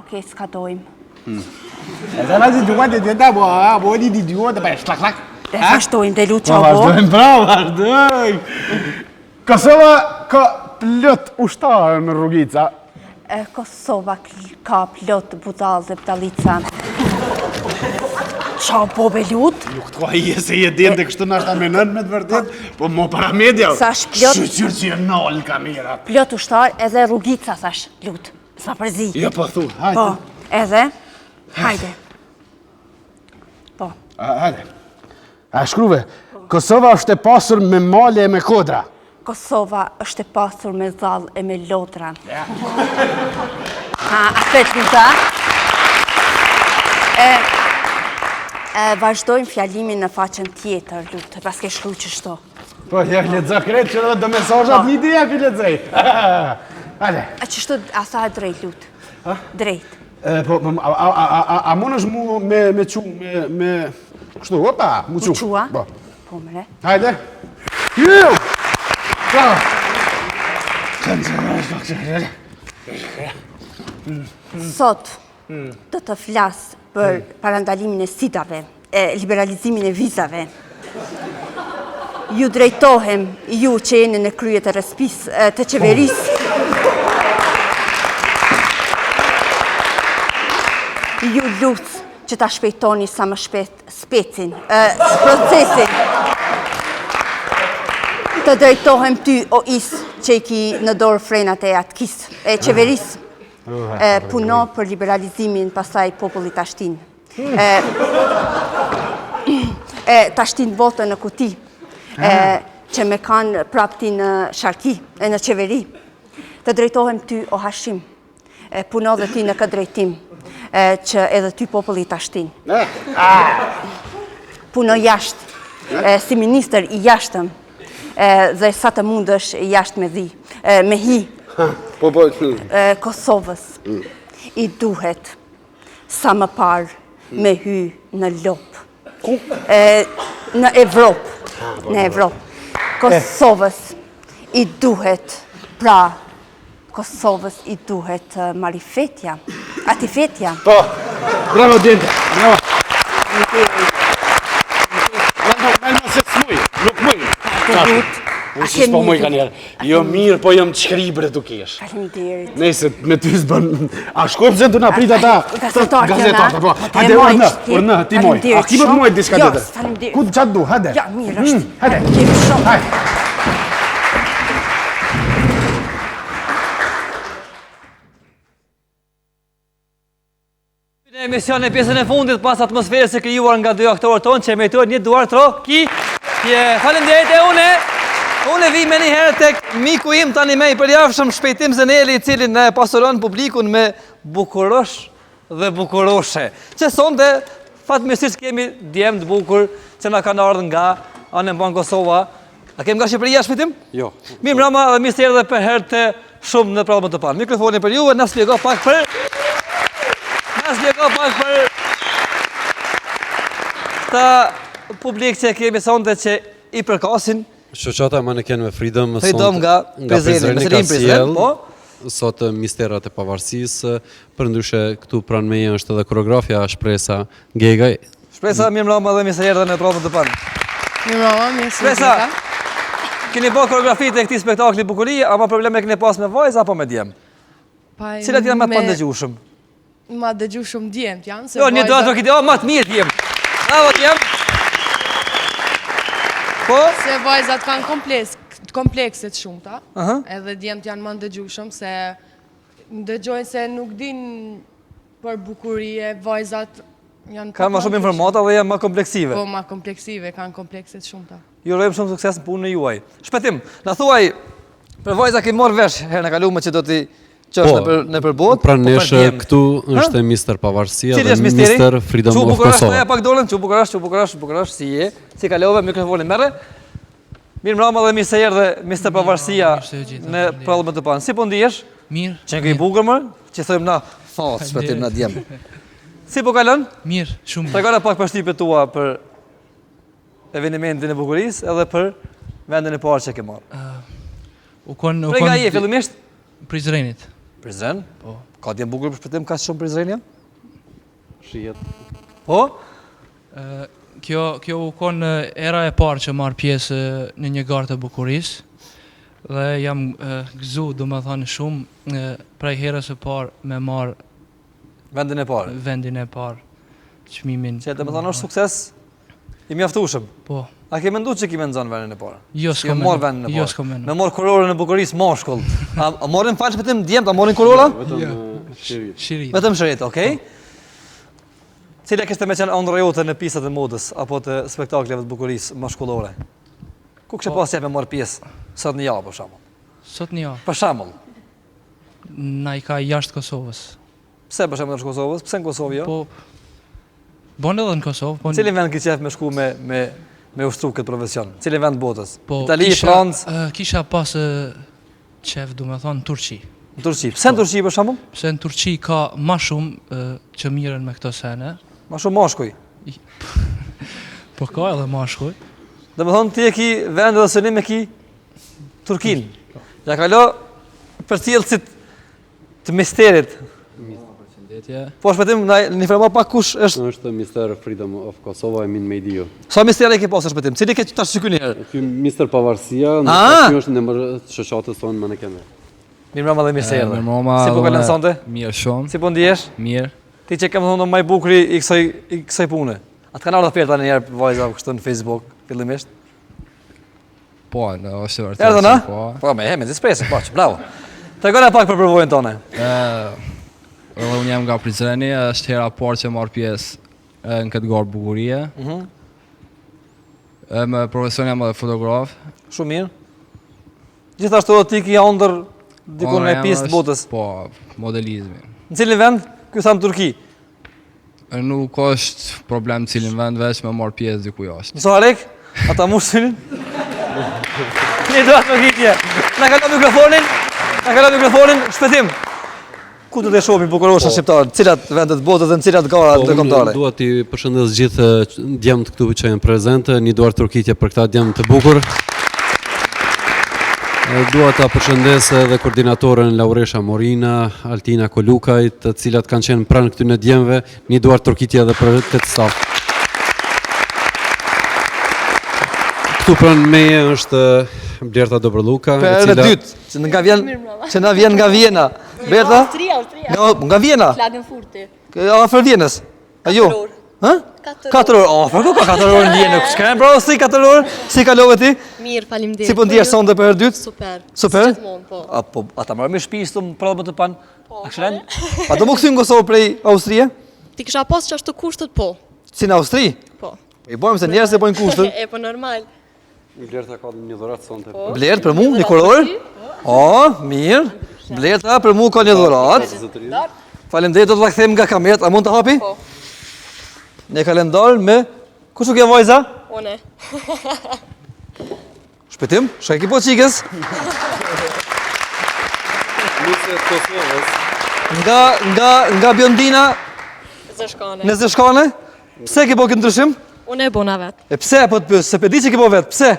Okej, s'ka dojmë. E të nëzi duat e tjeta, bo e di duat e pa e shlak. Vazhdojmë, dhe lutë qa bo. Vazhdojmë, bravo, vazhdojmë. Kosova ka plët ushtarë në rrugica. Kosova ka plot budal dhe bdalica. Qa bo be lutë? Nuk të ka i e se je dente kështu nashta me nën me të vërtet, po mo para media. Sash plot... Shqyqyr që je nalë kamerat. Plot ushtar edhe rrugica, sash, lutë. S'ma përzi. Jo, po thu, hajde. Po, edhe, hajde. Po. Hajde. A shkruve, Kosova është e pasur me male e me kodra. Kosova është e pasur me zall e me lotra. Aspet luta. Vazhdojmë fjalimin në faqen tjetër, lutë, pas ke shkru që shto. Po, ja ledza kretë që do mesazhat një dia pi ledzej. Hajde. A që shto, a sa e drejt, lutë? Drejt. Po, a mon është mu me qu, me... Kështu, opa, mu qu. Mu qua? Po, mre. hajde. Ju! Bravo! Sot, do të flasë për parandalimin e sidave, liberalizimin e vizave. Ju drejtohem, ju që jeni në kryet e respis të qeverisë. Ju lutë që ta shpejtoni sa më shpejt procesin. Të drejtohem ty, o isë, që i ki në dorë frenat e atkis, e qeverisë. Puno për liberalizimin pasaj popullit Tashtin. Tashtin votë në kuti, që me kanë prapti në sharki, në qeveri. Të drejtohem ty, o Hashim, puno dhe ti në këtë drejtim, që edhe ty popullit Tashtin. Puno jashtë, si minister i jashtëm, dhe sa të mundësh jashtë me hi. Kosovës i duhet sa më parë me hy në lopë. Në Evropë. Kosovës i duhet, Kosovës i duhet marifetja, atifetja. Po, bravo djente, bravo. Melma se s'muj, nuk muj. Usis po muj ka njerë. Jo mirë, po jam të shkribre të kesh. Faleminderit. Nese, me ty s'bën... A shkojmë se të na prita ta... Gazetarë, po. Hajde, urnë, ti moj. A ki më të mojt diska tjetër? Jo, faleminderit. Ku të qatë du, hajde. Ja, mirë është. Hajde. Në emision e pjesën e fundit pas atmosferës e krijuar nga dy aktorët tonë që emitojnë një duar troki. Faleminderit e Unë vi me një herë tek miku im tani me i përjavshëm Shpejtim Zeneli, i cili ne pasuron publikun me bukurosh dhe bukuroshe. Që sonte fatmirësisht kemi djemë të bukur që na kanë ardhur nga anë mban Kosova. A kem nga Shqipëria Shpejtim? Jo. Mi mbrama dhe mi sjerë dhe për herë të shumë në programet të parë. Mikrofoni për juve, na spjego pak për ta publik që kemi sonte që i përkasin. Shoqata më në kenë me Freedom nga Prizreni ka sjell sot misterat e pavarësisë, përndryshe këtu pranë meje është edhe koreografja Shpresa Gegaj. Shpresa, mirë mbrëma dhe mirë se erdhe në programet të parë. Mirë mbrëma, mirë se Shpresa, keni bërë koreografitë e këtij spektakli bukurie, ama probleme keni pas me vajzë apo me djem? Cilat janë më të pandëgjueshëm? Ma dëgjueshëm djemt janë. Jo, një do ato kiti, ma të mirë djem. Bravo djem. Po? Se vajzat kanë komplekset shumëta, edhe djemt janë më ndëgjueshëm se ndëgjojnë se nuk din për bukurie, vajzat janë... Kanë më shumë informata dhe janë më kompleksive. Po, më kompleksive, kanë komplekset shumëta. Ju urojmë shumë sukses në punën e juaj. Shpëtim, na thuaj, për vajza ke marrë vesh herën e kaluar që do t'i qesh në përbot. Pra nesh këtu është Mr. Pavarësia dhe Mr. Freedom of Kosova. Pak dolën, çu bukurash, si je? Si kalove mikrofonin merre? Mirë mbrëma dhe mirë se erdhe Mr. Pavarësia në prallën të panë. Si po ndihesh? Mirë. Që ke i bukur më? Që thojmë na, fat, shpëtim na djem. Si po kalon? Mirë, shumë. Tregona pak përshtypjet tua për evenimentin e bukurisë edhe për vendin e parë që ke marrë. Nga je fillimisht? Prizrenit. Prizren? Po. Ka djem bukur për shpëtim, ka shumë Prizrenja? Shihet. Po? Kjo u konë era e parë që marrë pjesë në një garë të bukurisë dhe jam gëzu, do më thënë shumë, prej herës e parë me marrë vendin e parë. Çmimin. Që do më thënë është sukses i mjaftueshëm. Po. A ke menduar që kimë nxon vendin e parë? Jo, s'kam menduar. Jo, s'kam menduar. Me marr kurorën e bukurisë mashkull. A morën falë vetëm djemt, a morën kurora? Vetëm shirit. Vetëm shirit, okay? Cila kështë me qenë ëndra jote në pistat e modës apo të spektakleve të bukurisë mashkullore? Ku kështë pas me marrë pjesë sot në javë, për shembull? Sot në javë. Për shembull. Na i ka jashtë Kosovës. Pse për shembull në Kosovës? Pse në Kosovë jo? Po, bon edhe në Kosovë. Cilin vend ke qef me shku me ushtru këtë profesion? Cilin vend botës? Po, Itali, Francë? Kisha pas qef, du me thonë, Turqi. Në Turqi. Pse në Turqi për shembull? Pse në Turqi ka ma shumë që miren me këto sene. Ma shumë mashkuj? Po ka edhe mashkuj. Dhe me thonë ti e ki vend edhe sënim e ki Turkin. Ja kalo për cilësit të misterit. Po shpëtim, në informa pak kush është? Është Mr. Freedom of Kosova e Min Mejdio. Sa misteri ke pasur shpëtim? Cili ke tash sikur një herë? Ky Mr. Pavarësia, në kjo është në shoqatës tonë më në kende. Mirë mbrëma dhe mirë se erdhe. Mirë mbrëma. Si po kalon sonte? Mirë shumë. Si po ndihesh? Mirë. Ti që kemë thonë më i bukuri i kësaj pune. Atë kanë ardhur oferta një herë vajza kështu në Facebook fillimisht. Po, është vërtet. Erdhën a? Po, me dispresë, po, bravo. Tregona pak për përvojën tonë. Edhe unë jam nga Prizreni, është hera parë që marr pjesë në këtë garë bukurie. Me profesion jam edhe fotograf. Shumë mirë. Gjithashtu ti ke ëndër diku në pistë botës. Po, modelizmi. Në cilin vend? Ky thamë Turki. Nuk është problem në cilin vend, veç me marr pjesë diku jashtë. Në Soharek? Ata mushinin? Një do atë më kitje. Na kalon mikrofonin, shpëtim. Ku do të shohim bukurosha shqiptarë? Cilat vendet botës dhe në cilat gara të kombëtare? Dua t'i përshëndes gjithë djemtë këtu që janë prezente, një duar turkitje për këta djemë të bukur. Dua ta përshëndes edhe koordinatorën Lauresha Morina, Altina Kolukaj, të cilat kanë qenë pranë këtyre djemëve, një duar turkitje edhe për këtë staf. Këtu pranë meje është Blerta Dobrluka, e dytë, që na vjen nga Vjena. Blerta? Nga Vjena? Klagenfurti. Afër Vjenës. A jo? 4 orë. Afër ku ka 4 orë në Vjenë? S'kan bro, si 4 orë? Si kalove ti? Mirë, faleminderit. Si po ndihesh sonte për herë dytë? Super. Super? Gjithmonë, po. Apo ata marrë me shtëpi stum prallë të pan. Po. Akshlen? A do më kthyn Kosovë prej Austrie? Ti kisha pas që ashtu kushtet po. Si në Austri? Po. I bojmë se njerëzit e bojnë kushtet. E po normal. Blerta ka një dhuratë sonte. Blertë për mua, një kuror? Mirë. Blerta për mua ka një dhuratë. Faleminderit, do t'la kthejmë nga kamerët. A mund të hapi? Po. Një kalendar me... Kush u ke vajza? One. Shpëtim? Shka ki po qikës? Nga Bjondina... Zeshkane. Në Zeshkane? Pse ki po këtë ndryshim? Unë e bona vetë. E pse po të pës? Se pe di që ki po vetë, pse?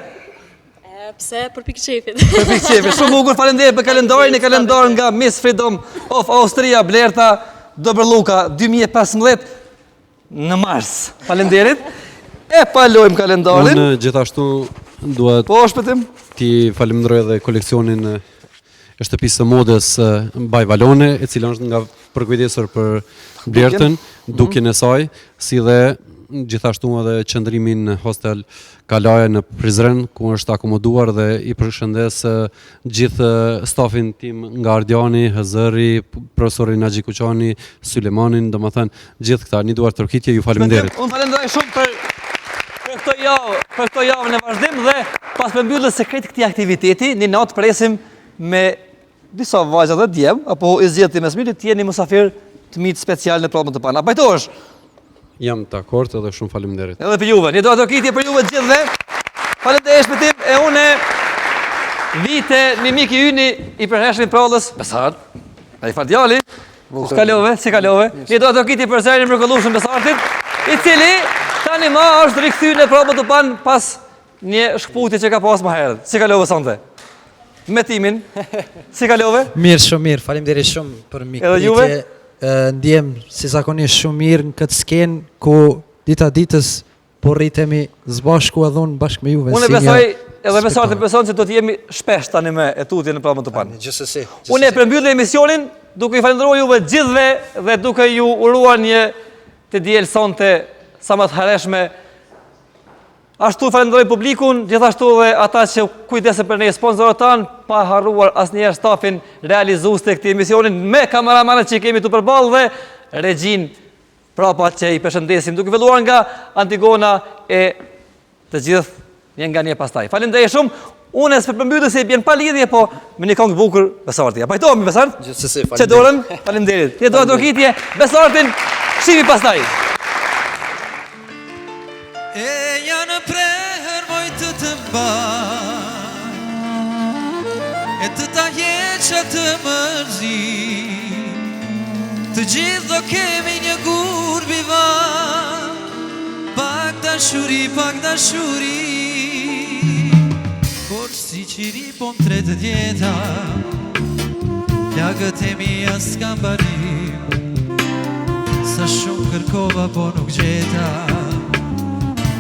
Pse? Për pikë qefit. Për pikë qefit. Shumë bukur, faleminderit për kalendarin, një kalendar nga Miss Freedom of Austria, Blerta Dobrluka, 2015 në mars. Faleminderit. E palojmë kalendarin. Unë gjithashtu duhet po shpëtim ti falenderoj edhe koleksionin e shtëpisë së modes Mbaj Valone, e cila është nga përkujdesur për blertën, dukjen e saj, si dhe gjithashtu edhe qëndrimin në hostel Kalaja në Prizren, ku është akomoduar dhe i përshëndes gjithë stafin tim nga Ardiani, Hëzëri, profesori Naxhi Kuqani, Sulemanin, domethënë gjithë këta, një duar tërkitje, ju faleminderit. Unë falenderoj shumë për këtë javën e vazhdim dhe pas përmbylljes së këtij aktiviteti, një natë presim me disa vajza dhe djem, apo i zgjedhni mes mirë të jeni musafir të mitë special në programin të pana. Pajtohesh? Jam dakord edhe shumë faleminderit. Edhe për juve, një do tërkitje për juve të gjithëve. Faleminderit shpëtim e unë vite një mik i yni i përhershëm prallës, Besart. Ai fardjali. Si kalove. Një do tërkitje për zërin mrekullueshëm Besartit, i cili tani më është rikthyer në programin të pan pas një shkputje që ka pas më herët. Si kalove sonte? Me timin. Si kalove? Mirë, shumë mirë. Faleminderit shumë për mikpritje. Ndjem si zakonisht shumë mirë në këtë skenë ku dita ditës po rritemi zbashku edhe unë bashkë me juve. Unë besoj edhe Besarti beson se do të jemi shpesh tani me tutje në programin të pan. Gjithsesi. Unë e përmbyll emisionin duke i falenderuar juve gjithëve dhe duke ju uruar një të diel sonte sa më të hershme. Ashtu falenderoj publikun, gjithashtu dhe ata që kujdesen për ne sponsorët tanë, pa harruar asnjëherë stafin realizues të këtij emisionin me kameramanët që kemi tu përballë dhe regjin prapa që i përshëndesim duke filluar nga Antigona e të gjithë vjen nga një pastaj. Faleminderit shumë. Unë s'e përmbyllë se i bjen pa lidhje, po me një këngë bukur Besarti. Ja pajtohemi Besart? Gjithsesi, faleminderit. Që dorën? Faleminderit. Ti do të kitje Besartin, shihemi pastaj. E janë preher mojtë të mbaj, e të ta heqa të mërzi, të gjithë do kemi një gur bivar, pak dashuri, por si qiri po më tretë djeta, plagët e mia s'kam barim, sa shumë kërkova po nuk gjeta.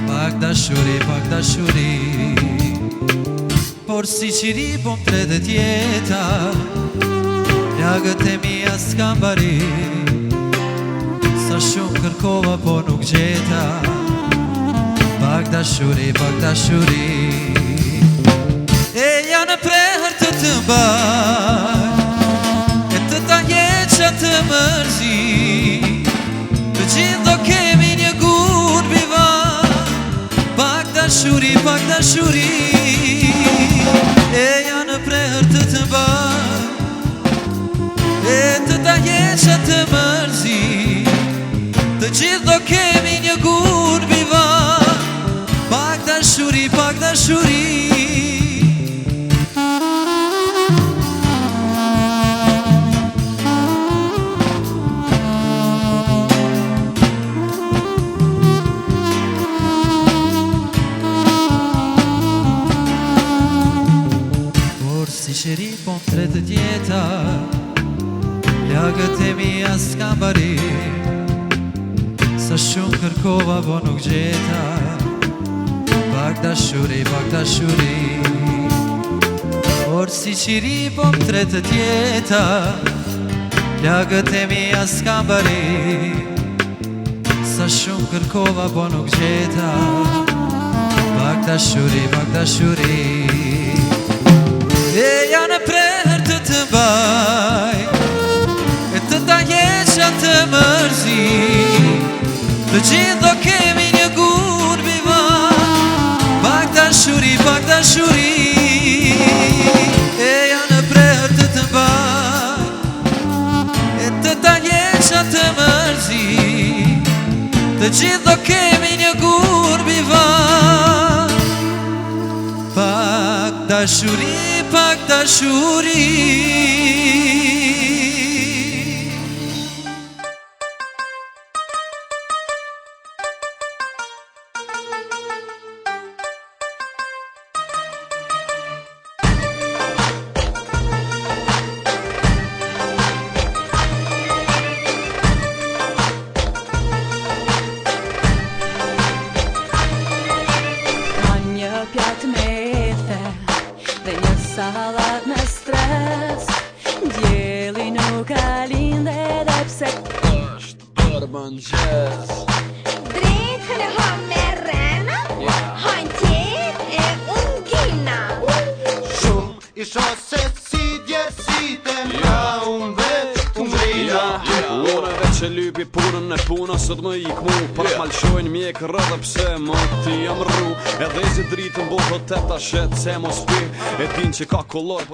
Pak dashuri, por si qiri po më tretë tjeta, plagët e mia s'kam bari, sa shumë kërkova po nuk gjeta. Pak dashuri, e janë preher të të mbaj, e të ta heqa të mërzi, të gjithë do kemi një gur bivar. Pak dashuri, e janë preher të të mbaj, e të ta heqa të mërzi, të gjithë do kemi një gur bivar. Pak dashuri, si qeri po më tretë tjeta, plagët e mia s'kam bari, sa shumë kërkova po nuk gjeta. Pak dashuri, por si qeri po më tretë tjeta, plagët e mia s'kam bari, sa shumë kërkova po nuk gjeta. Pak dashuri, e janë preher të të mbaj, e të ta heqa të mërzi, të gjithë do kemi një gur bivar. Pak dashuri, e janë preher të të mbaj, e të ta heqa të mërzi, të gjithë do kemi një gur bivar. Pak dashuri, Një pjatë me the dhe një salat me stres, mëngjes Drekën e hëm me rena Hajnë tjetë e ungina Shumë isha se si djersite Nga unë vetë umbrina Oreve që lypi punën e puna sot më ik mu Pak malqojnë mjek rrëdhe pse më ti jam rru Edhe zi dritën bohët e ta shetë se mos pi E din që ka kolor